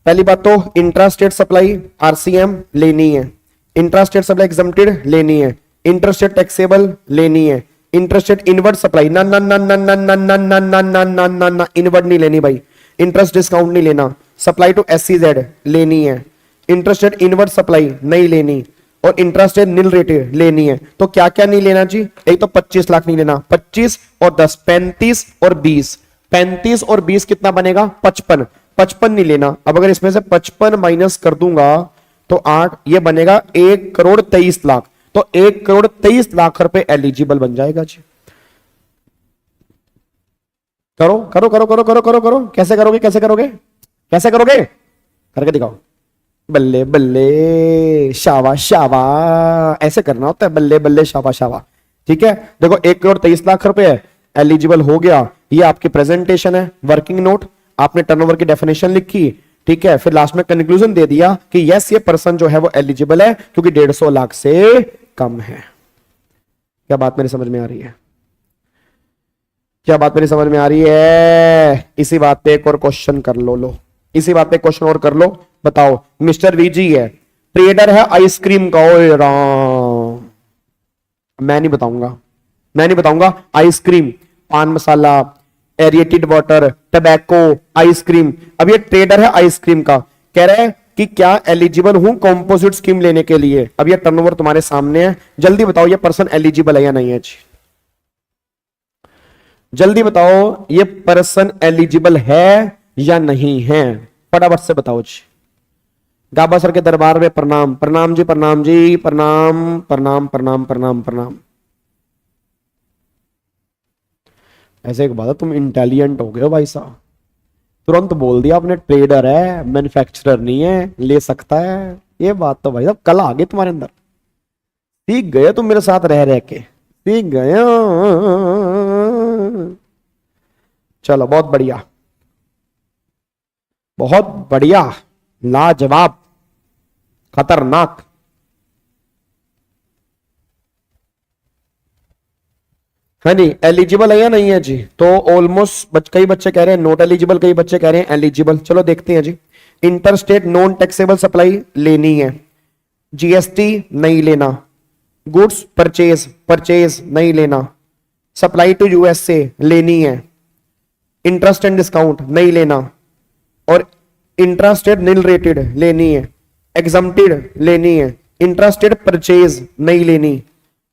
पहली बात तो इंट्रास्टेट सप्लाई आरसीएम लेनी है, इंट्रास्टेट सप्लाई एग्जम्प्टेड लेनी है, इंट्रास्टेट टैक्सेबल लेनी है, इंट्रास्टेट इनवर्ड सप्लाई ना ना ना ना ना ना ना ना ना ना ना ना ना इनवर्ड नहीं लेनी भाई, इंटरेस्ट डिस्काउंट नहीं लेना, सप्लाई टू एससीजेड लेनी है, इंट्रास्टेट इनवर्ड सप्लाई नहीं लेनी, और इंट्रास्टेट नील रेट लेनी है। तो क्या क्या नहीं लेना जी? एक तो 25 लाख नहीं लेना, 25 और 10 35 और 20, 35 और 20 कितना बनेगा? 55, 55 नहीं लेना। अब अगर इसमें से 55 माइनस कर दूंगा तो 8, ये बनेगा 1,23,00,000, तो 1,23,00,000 रुपए एलिजिबल बन जाएगा जी। करो करो करो करो करो करो करो, कैसे करोगे कैसे करोगे कैसे करोगे? करके दिखाओ। बल्ले बल्ले शाबाश शाबाश, ऐसे करना होता है, बल्ले बल्ले शाबाश शाबाश। ठीक है, देखो 1,23,00,000 रुपए एलिजिबल हो गया। ये आपकी प्रेजेंटेशन है, वर्किंग नोट, आपने टर्नओवर की डेफिनेशन लिखी, ठीक है, फिर लास्ट में कंक्लूजन दे दिया कि यस ये पर्सन जो है वो एलिजिबल है क्योंकि 150 लाख से कम है। क्या बात मेरी समझ में आ रही है? क्या बात मेरी समझ में आ रही है? इसी बात पे एक और क्वेश्चन कर लो, इसी बात पे क्वेश्चन और कर लो। बताओ, मिस्टर वीजी है, ट्रेडर है आइसक्रीम का। ओए राम, मैं नहीं बताऊंगा। आइसक्रीम, पान मसाला, एरिएटेड वाटर, टबैको, आइसक्रीम। अब ये ट्रेडर है आइसक्रीम का, कह रहा है कि क्या एलिजिबल हूं कॉम्पोजिट स्कीम लेने के लिए। अब ये टर्नओवर तुम्हारे सामने है, जल्दी बताओ ये पर्सन एलिजिबल है या नहीं है जी? जल्दी बताओ ये पर्सन एलिजिबल है या नहीं है, फटाफट से बताओ जी। गाबा सर के दरबार में प्रणाम, प्रणाम जी, प्रणाम जी, प्रणाम प्रणाम प्रणाम प्रणाम प्रणाम। ऐसे एक बात है, तुम इंटेलिजेंट हो गए हो भाई साहब, तुरंत बोल दिया आपने, ट्रेडर है, मैन्युफैक्चरर नहीं है, ले सकता है। ये बात तो भाई साहब कल आ गई तुम्हारे अंदर, सीख गए तुम मेरे साथ रह रह के, सीख गए। चलो बहुत बढ़िया, बहुत बढ़िया, लाजवाब, खतरनाक। हाँ जी, एलिजिबल है या नहीं है जी? तो ऑलमोस्ट कई बच्चे कह रहे हैं नॉट एलिजिबल, कई बच्चे कह रहे हैं एलिजिबल। चलो देखते हैं जी। Inter state non taxable supply लेनी है, जीएसटी नहीं लेना, गुड्स परचेज परचेज नहीं लेना, सप्लाई टू यूएसए लेनी है, इंटरेस्ट एंड डिस्काउंट नहीं लेना, और इंट्रास्टेट निल रेटेड लेनी है, एग्जम्प्टेड लेनी है, इंट्रास्टेट परचेज नहीं लेनी,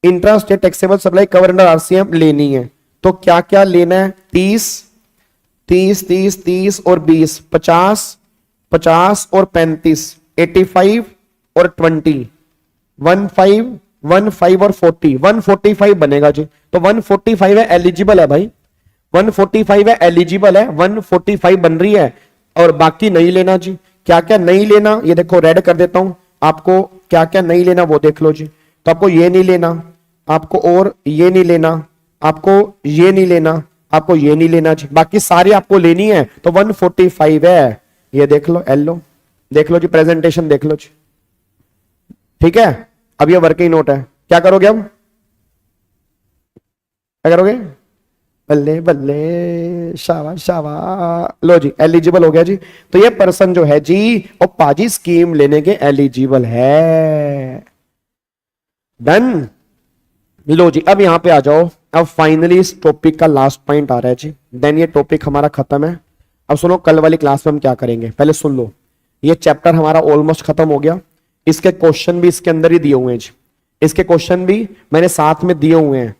intrastate taxable supply cover under RCM लेनी है। तो क्या क्या लेना है? 30 30 30 30 और 20, 50 50 और 35, 85 और 20, 15 15 और 40, 145 बनेगा जी। तो 145 है, एलिजिबल है भाई, 145 है, एलिजिबल है, 145 बन रही है, और बाकी नहीं लेना जी। क्या क्या नहीं लेना ये देखो, रेड कर देता हूं आपको, क्या क्या नहीं लेना वो देख लो जी। तो आपको ये नहीं लेना, आपको और ये नहीं लेना, आपको ये नहीं लेना, आपको ये नहीं लेना जी, बाकी सारी आपको लेनी है। तो 145 है, ये देख लो, एलो देख लो जी, प्रेजेंटेशन देख लो जी, ठीक है। अब ये वर्किंग नोट है, क्या करोगे अब? क्या करोगे? बल्ले बल्ले, शाबाश शाबाश। लो जी, एलिजिबल हो गया जी। तो ये पर्सन जो है जी, और पाजी स्कीम लेने के एलिजिबल है। डन। लो जी, अब यहां पे आ जाओ। अब फाइनली इस टॉपिक का लास्ट पॉइंट आ रहा है जी, देन ये टॉपिक हमारा खत्म है। अब सुनो, कल वाली क्लास में हम क्या करेंगे, पहले सुन लो। ये चैप्टर हमारा ऑलमोस्ट खत्म हो गया, इसके क्वेश्चन भी इसके अंदर ही दिए हुए हैं जी, इसके क्वेश्चन भी मैंने साथ में दिए हुए हैं।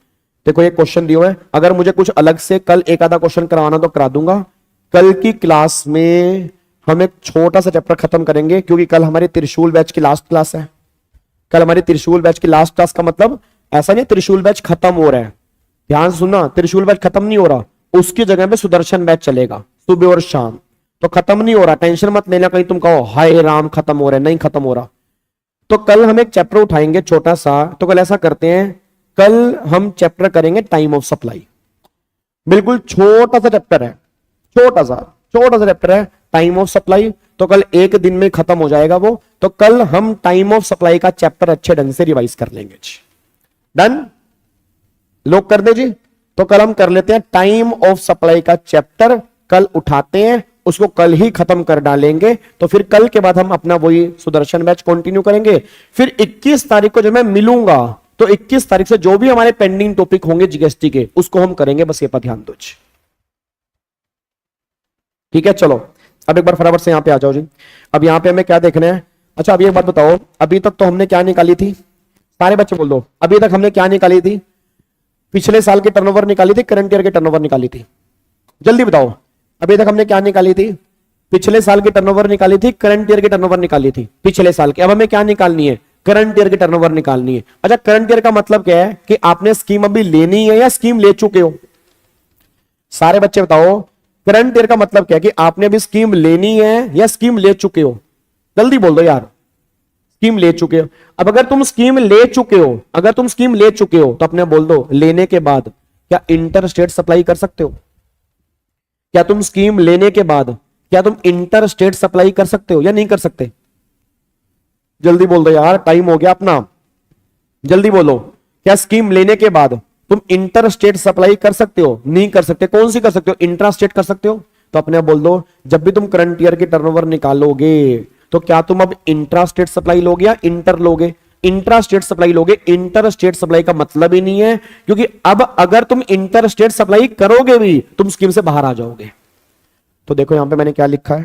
देखो ये क्वेश्चन दिए हुए हैं, अगर मुझे कुछ अलग से कल एक आधा क्वेश्चन करवाना तो करा दूंगा। कल की क्लास में हम एक छोटा सा चैप्टर खत्म करेंगे, क्योंकि कल हमारी त्रिशूल बैच की लास्ट क्लास है। कल हमारी त्रिशूल बैच की लास्ट क्लास का मतलब ऐसा नहीं त्रिशूल बैच खत्म हो रहा है, ध्यान से सुनना, त्रिशूल बैच खत्म नहीं हो रहा, उसकी जगह पे सुदर्शन बैच चलेगा सुबह और शाम। तो खत्म नहीं हो रहा, टेंशन मत लेना कहीं तुम कहो हाय राम खत्म हो रहा है, नहीं खत्म हो रहा। तो कल हम एक चैप्टर उठाएंगे छोटा सा। तो कल ऐसा करते हैं, कल हम चैप्टर करेंगे टाइम ऑफ सप्लाई। बिल्कुल छोटा सा चैप्टर है, छोटा सा चैप्टर है टाइम ऑफ सप्लाई। तो कल एक दिन में खत्म हो जाएगा वो। तो कल हम टाइम ऑफ सप्लाई का चैप्टर अच्छे ढंग से रिवाइज कर लेंगे जी। डन, लोग कर दे जी। तो कल हम कर लेते हैं टाइम ऑफ सप्लाई का चैप्टर, कल उठाते हैं उसको, कल ही खत्म कर डालेंगे। तो फिर कल के बाद हम अपना वही सुदर्शन बैच कंटिन्यू करेंगे। फिर 21 तारीख को जब मैं मिलूंगा, तो 21 तारीख से जो भी हमारे पेंडिंग टॉपिक होंगे जीएसटी के, उसको हम करेंगे। बस ये पर ध्यान दो, ठीक है। चलो अब एक बार फटाफट से यहां पे आ जाओ जी। अब यहां पे हमें क्या देखना है? अच्छा अब ये बात बताओ, अभी तक तो हमने क्या निकाली थी? सारे बच्चे बोल दो, अभी तक हमने क्या निकाली थी? पिछले साल की टर्नओवर निकाली थी, करंट ईयर की टर्नओवर निकाली थी। जल्दी बताओ, अभी तक हमने क्या निकाली थी? पिछले साल की टर्नओवर निकाली थी, करंट ईयर की टर्नओवर निकाली थी, पिछले साल की। अब हमें क्या निकालनी है? करंट ईयर की टर्नओवर निकालनी है। अच्छा, करंट ईयर का मतलब क्या है कि आपने स्कीम अभी लेनी है या स्कीम ले चुके हो? सारे बच्चे बताओ, करंट ईयर का मतलब क्या है कि आपने अभी स्कीम लेनी है या स्कीम ले चुके हो? जल्दी बोल दो यार, स्कीम ले चुके हो। अब अगर तुम स्कीम ले चुके हो, अगर तुम स्कीम ले चुके हो तो अपने बोल दो, लेने के बाद क्या इंटर स्टेट सप्लाई कर सकते हो? क्या तुम स्कीम लेने के बाद क्या तुम इंटर स्टेट सप्लाई कर सकते हो या नहीं कर सकते? जल्दी बोल दो यार, टाइम हो गया अपना, जल्दी बोलो। क्या स्कीम लेने के बाद तुम इंटर स्टेट सप्लाई कर सकते हो? नहीं कर सकते। कौन सी कर सकते हो? इंट्रा स्टेट कर सकते हो। तो अपने बोल दो, जब भी तुम करंट ईयर की टर्नओवर निकालोगे तो क्या तुम अब इंट्रा स्टेट सप्लाई लोगे या इंटर लोगे? इंट्रा स्टेट सप्लाई लोगे। इंटर स्टेट सप्लाई का मतलब ही नहीं है, क्योंकि अब अगर तुम इंटर स्टेट सप्लाई करोगे भी, तुम स्कीम से बाहर आ जाओगे। तो देखो यहां पे मैंने क्या लिखा है,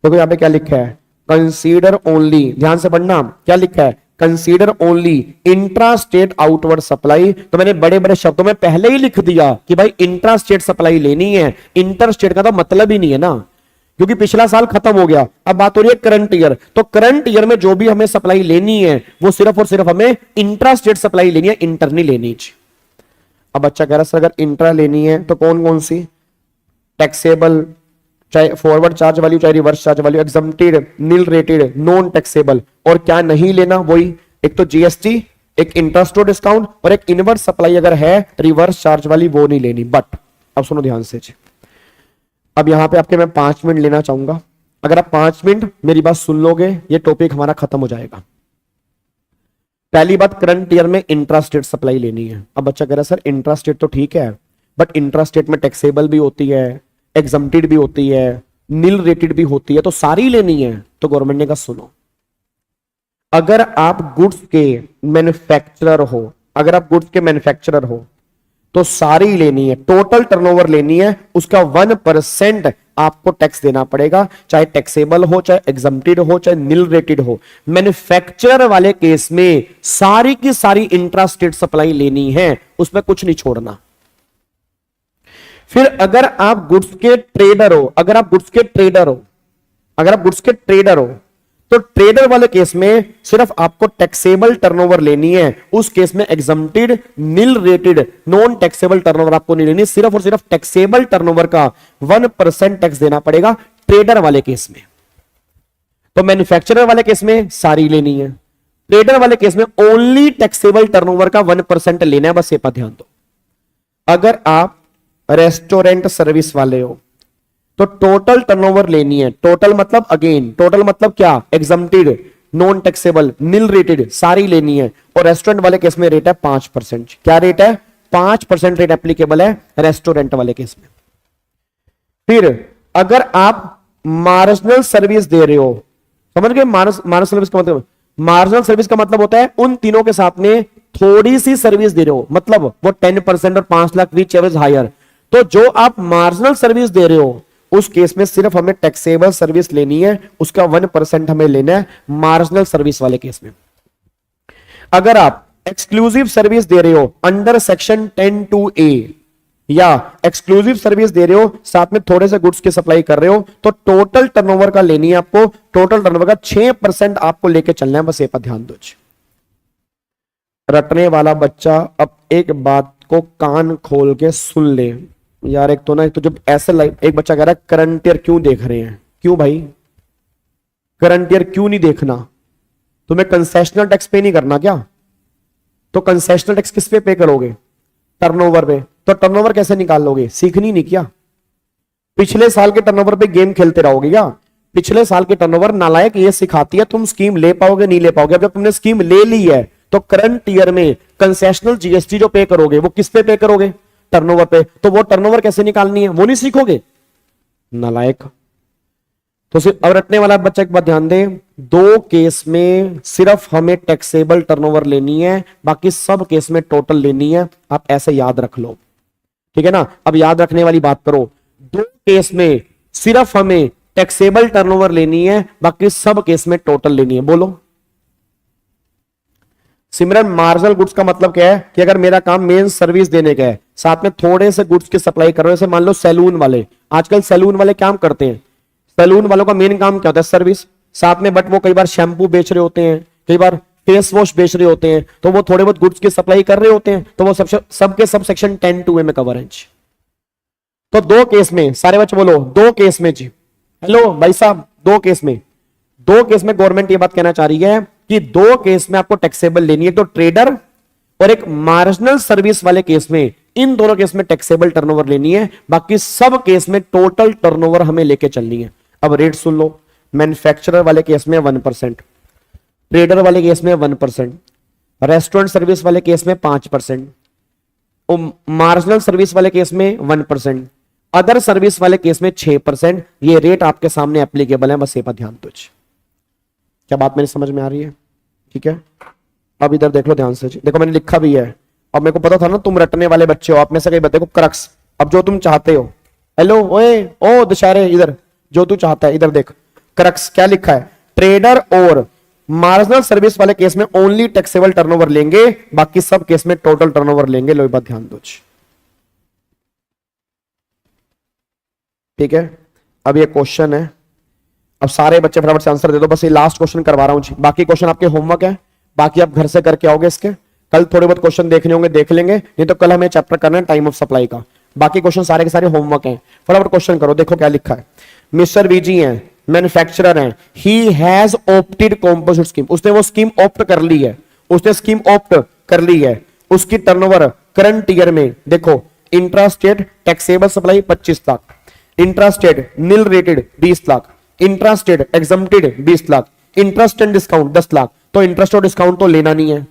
देखो यहां पे क्या लिखा है, कंसीडर ओनली, ध्यान से पढ़ना, क्या लिखा है? Consider only intra state outward supply. तो मैंने बड़े बड़े शब्दों में पहले ही लिख दिया कि भाई इंट्रा स्टेट सप्लाई लेनी है, इंटर स्टेट का तो मतलब ही नहीं है ना, क्योंकि पिछला साल खत्म हो गया। अब बात हो रही है करंट ईयर। तो करंट ईयर में जो भी हमें सप्लाई लेनी है वो सिर्फ और सिर्फ हमें इंट्रा स्टेट सप्लाई लेनी है, इंटर नहीं लेनी। अब बच्चा कह रहा है सर अगर इंट्रा लेनी है तो कौन कौन सी? टैक्सेबल, चाहे फॉरवर्ड चार्ज वैल्यू चाहे reverse charge value, exempted, nil rated, non taxable, और क्या नहीं लेना वही, एक तो जीएसटी, एक इंटरेस्ट डिस्काउंट, और एक इनवर्स सप्लाई अगर है रिवर्स चार्ज वाली वो नहीं लेनी। बट अब सुनो ध्यान से जी, अब यहां पे आपके मैं 5 मिनट लेना चाहूंगा। अगर आप 5 मिनट मेरी बात सुन लोगे ये टॉपिक हमारा खत्म हो जाएगा। पहली बात, करंट ईयर में इंट्रास्टेट सप्लाई लेनी है। अब बच्चा कह रहा है सर इंट्रास्टेट तो ठीक है, बट इंट्रास्टेट में टैक्सेबल भी होती है, एग्जम्प्टेड भी होती है, नील रेटेड भी होती है, तो सारी लेनी है। तो गवर्नमेंट ने कहा सुनो, अगर आप गुड्स के मैन्युफैक्चरर हो, अगर आप गुड्स के मैन्युफैक्चरर हो तो सारी लेनी है, टोटल टर्नओवर लेनी है, उसका 1% आपको टैक्स देना पड़ेगा, चाहे टैक्सेबल हो, चाहे एग्जम्प्टेड हो, चाहे नील रेटेड हो। मैन्युफैक्चरर वाले केस में सारी की सारी इंट्रास्टेट सप्लाई लेनी है, उसमें कुछ नहीं छोड़ना। फिर अगर आप गुड्स के ट्रेडर हो, अगर आप गुड्स के ट्रेडर हो, अगर आप गुड्स के ट्रेडर हो तो ट्रेडर वाले केस में सिर्फ आपको टैक्सेबल टर्नओवर लेनी है, उस केस में exempted, nil rated, non taxable turnover आपको नहीं लेनी, सिर्फ और सिर्फ टैक्सेबल टर्नओवर का 1% टैक्स देना पड़ेगा ट्रेडर वाले केस में। तो मैन्युफैक्चरर वाले केस में सारी लेनी है, ट्रेडर वाले केस में ओनली टैक्सेबल टर्नओवर का 1% लेना है, बस ये पर ध्यान दो। अगर आप रेस्टोरेंट सर्विस वाले हो तो टोटल टर्नओवर लेनी है, टोटल मतलब अगेन, टोटल मतलब क्या, exempted, non taxable, nil rated, सारी लेनी है। और रेस्टोरेंट वाले केस में रेट है 5%। क्या रेट है? 5% रेट एप्लीकेबल है रेस्टोरेंट वाले केस में। फिर अगर आप मार्जिनल सर्विस दे रहे हो, समझ गए मार्जिनल सर्विस का मतलब, मार्जिनल सर्विस का मतलब होता है उन तीनों के साथ में थोड़ी सी सर्विस दे रहे हो, मतलब वो 10% और 5 लाख विच एवर हायर। तो जो आप मार्जिनल सर्विस दे रहे हो उस केस में सिर्फ हमें टैक्सेबल सर्विस लेनी है, उसका 1% हमें लेना है मार्जिनल सर्विस वाले केस में। अगर आप एक्सक्लूसिव सर्विस दे रहे हो अंडर सेक्शन 10(2)(a) या एक्सक्लूसिव सर्विस दे रहे हो साथ में थोड़े से गुड्स की सप्लाई कर रहे हो तो टोटल टर्नओवर का लेनी है आपको, टोटल टर्नओवर का 6% आपको लेके चलना है, बस ये पर ध्यान दो। रटने वाला बच्चा अब एक बात को कान खोल के सुन ले यार। एक तो ना, एक तो जब ऐसे एक बच्चा कह रहा है करंट ईयर क्यों देख रहे हैं, क्यों भाई करंट ईयर क्यों नहीं देखना, तुम्हें कंसेशनल टैक्स पे नहीं करना क्या? तो कंसेशनल टैक्स किस पे करोगे? टर्नओवर पे। तो टर्नओवर कैसे निकाल लोगे? सीखनी नहीं क्या? पिछले साल के टर्नओवर पे गेम खेलते रहोगे क्या? पिछले साल के टर्नओवर नालायक ये सिखाती है तुम स्कीम ले पाओगे नहीं ले पाओगे। अब जब तुमने स्कीम ले ली है तो करंट ईयर में कंसेशनल जीएसटी जो पे करोगे वो किस पे करोगे? टर्नओवर पे। तो वो टर्नओवर कैसे निकालनी है वो नहीं सीखोगे, नालायक। तो सिर्फ अब रटने वाला बच्चा एक बात ध्यान दे, 2 केस में सिर्फ हमें टैक्सेबल टर्नओवर लेनी है, बाकी सब केस में टोटल लेनी है। आप ऐसे याद रख लो, ठीक है ना। अब याद रखने वाली बात करो, 2 केस में सिर्फ हमें टैक्सेबल टर्नओवर लेनी है, बाकी सब केस में टोटल लेनी है। बोलो सिमरन, मार्जिनल गुड्स का मतलब क्या है कि अगर मेरा काम मेन सर्विस देने का है, साथ में थोड़े से गुड्स की सप्लाई कर रहे हो, जैसे मान लो सैलून वाले, आजकल सैलून वाले क्या करते हैं, सैलून वालों का मेन काम क्या होता है? सर्विस, साथ में बट वो कई बार शैम्पू बेच रहे होते हैं, कई बार फेस वॉश बेच रहे होते हैं, तो वो थोड़े बहुत गुड्स की सप्लाई कर रहे होते हैं, तो वो सबके सब सेक्शन 10(2)(a) में कवर है। तो 2 केस में, सारे बच्चे बोलो 2 केस में जी, हेलो भाई साहब, 2 केस में, 2 केस में गवर्नमेंट ये बात कहना चाह रही है कि 2 केस में आपको टैक्सेबल लेनी है, तो ट्रेडर और एक मार्जिनल सर्विस वाले केस में, इन दोनों केस में टैक्सेबल टर्नओवर लेनी है, बाकी सब केस में टोटल टर्नओवर हमें लेके चलनी है। अब रेट सुन लो, मैन्युफैक्चरर वाले केस में 1%, ट्रेडर वाले केस में 1%, रेस्टोरेंट सर्विस वाले केस में 5%, मार्जिनल सर्विस वाले केस में 1%, अदर सर्विस वाले केस में 6%। ये रेट आपके सामने एप्लीकेबल है, बस ये पर ध्यान दो। क्या बात मेरी समझ में आ रही है? ठीक है, अब इधर देख लो ध्यान से। देखो मैंने लिखा भी है, अब मेरे को पता था ना तुम रटने वाले बच्चे हो, आप में से कई बच्चे को क्रक्स, अब जो तुम चाहते हो, हेलो ओए ओ दशहरे, इधर जो तू चाहता है इधर देख, क्रक्स क्या लिखा है, ट्रेडर और मार्जिनल सर्विस वाले केस में ओनली टैक्सेबल टर्नओवर लेंगे, बाकी सब केस में टोटल टर्नओवर लेंगे। लो बात ध्यान दो, ठीक है। अब ये क्वेश्चन है, अब सारे बच्चे फटाफट से आंसर दे दो, बस ये लास्ट क्वेश्चन करवा रहा हूं जी, बाकी क्वेश्चन आपके होमवर्क है, बाकी आप घर से करके आओगे इसके, कल थोड़े बहुत क्वेश्चन देखने होंगे देख लेंगे, नहीं तो कल हमें चैप्टर करना है टाइम ऑफ सप्लाई का, बाकी क्वेश्चन सारे के सारे होमवर्क हैं। फटाफट क्वेश्चन करो, देखो क्या लिखा है। मिस्टर वीजी हैं, मैन्युफैक्चरर हैं, he has opted composite scheme, उसने वो स्कीम ऑप्ट कर ली है, उसने स्कीम ऑप्ट कर ली है। उसकी टर्नओवर करंट ईयर में देखो, intra state taxable supply 25 lakh, intra state nil rated 20 lakh, intra state exempted 20 lakh, interest and discount 10 lakh. तो इंटरेस्ट और डिस्काउंट तो लेना नहीं है।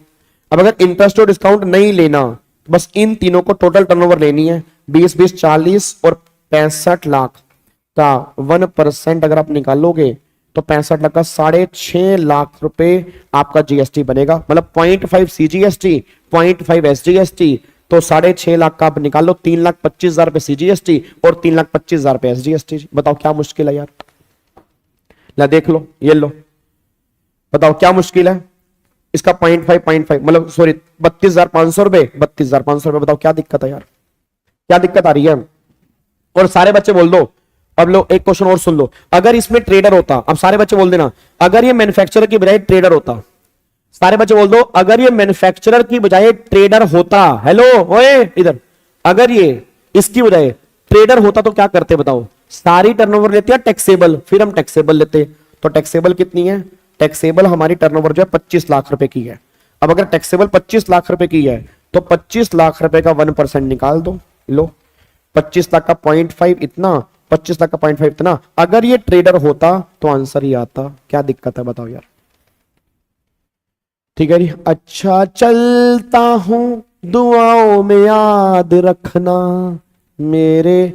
अब अगर इंटरेस्ट और डिस्काउंट नहीं लेना, बस इन तीनों को टोटल टर्नओवर लेनी है, 20 20 40 और 65 लाख का 1% अगर आप निकालोगे तो 65 लाख का 6.5 लाख रुपए आपका जीएसटी बनेगा, मतलब 0.5 सीजीएसटी 0.5 एसजीएसटी, तो 6.5 लाख का आप निकाल लो, 3,25,000 रुपए सीजीएसटी और 3,25,000 रुपए एसजीएसटी। बताओ क्या मुश्किल है यार, ला देख लो, ये लो, बताओ क्या मुश्किल है। इसका 0.5 मतलब सॉरी 32,500 रुपए, 32,500 रुपए, बताओ क्या दिक्कत है यार, क्या दिक्कत आ रही है। और सारे बच्चे बोल दो, अब लो एक क्वेश्चन और सुन लो, अगर इसमें ट्रेडर होता, अब सारे बच्चे बोल देना, अगर ये मैन्युफैक्चरर की बजाय ट्रेडर होता, सारे बच्चे बोल दो, अगर ये मैन्युफैक्चरर की बजाय ट्रेडर होता, हेलो ओए इधर, अगर ये इसकी बजाय ट्रेडर होता तो क्या करते बताओ। सारी टर्नओवर लेते हैं टैक्सेबल, फिर हम टैक्सेबल लेते, तो टैक्सेबल कितनी है, टैक्सेबल हमारी टर्नओवर जो है 25 लाख रुपए की है। अब अगर टैक्सेबल 25 लाख रुपए की है तो 25 लाख रुपए का 1% निकाल दो, लो 25 लाख का 0.5 इतना, 25 लाख का 0.5 इतना। अगर ये ट्रेडर होता तो आंसर ही आता, क्या दिक्कत है बताओ यार। ठीक है जी, अच्छा चलता हूं, दुआओं में याद रखना, मेरे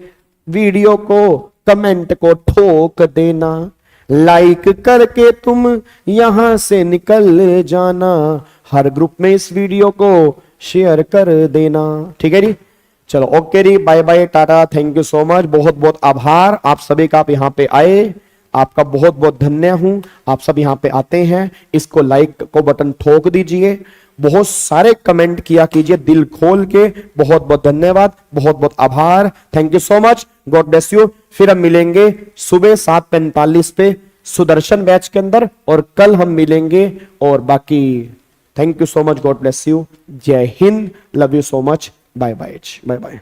वीडियो को कमेंट को ठोक देना, लाइक करके तुम यहां से निकल जाना, हर ग्रुप में इस वीडियो को शेयर कर देना। ठीक है जी, चलो ओके जी, बाय बाय टाटा, थैंक यू सो मच, बहुत बहुत आभार आप सभी का, आप यहां पे आए, आपका बहुत बहुत धन्य हूं। आप सब यहां पे आते हैं, इसको लाइक को बटन ठोक दीजिए, बहुत सारे कमेंट किया कीजिए दिल खोल के, बहुत बहुत धन्यवाद, बहुत बहुत आभार, thank you so much, God bless you. फिर हम मिलेंगे सुबह 7:45 पे सुदर्शन बैच के अंदर, और कल हम मिलेंगे, और बाकी thank you so much, God bless you, जय हिंद, love you so much, bye bye bye bye.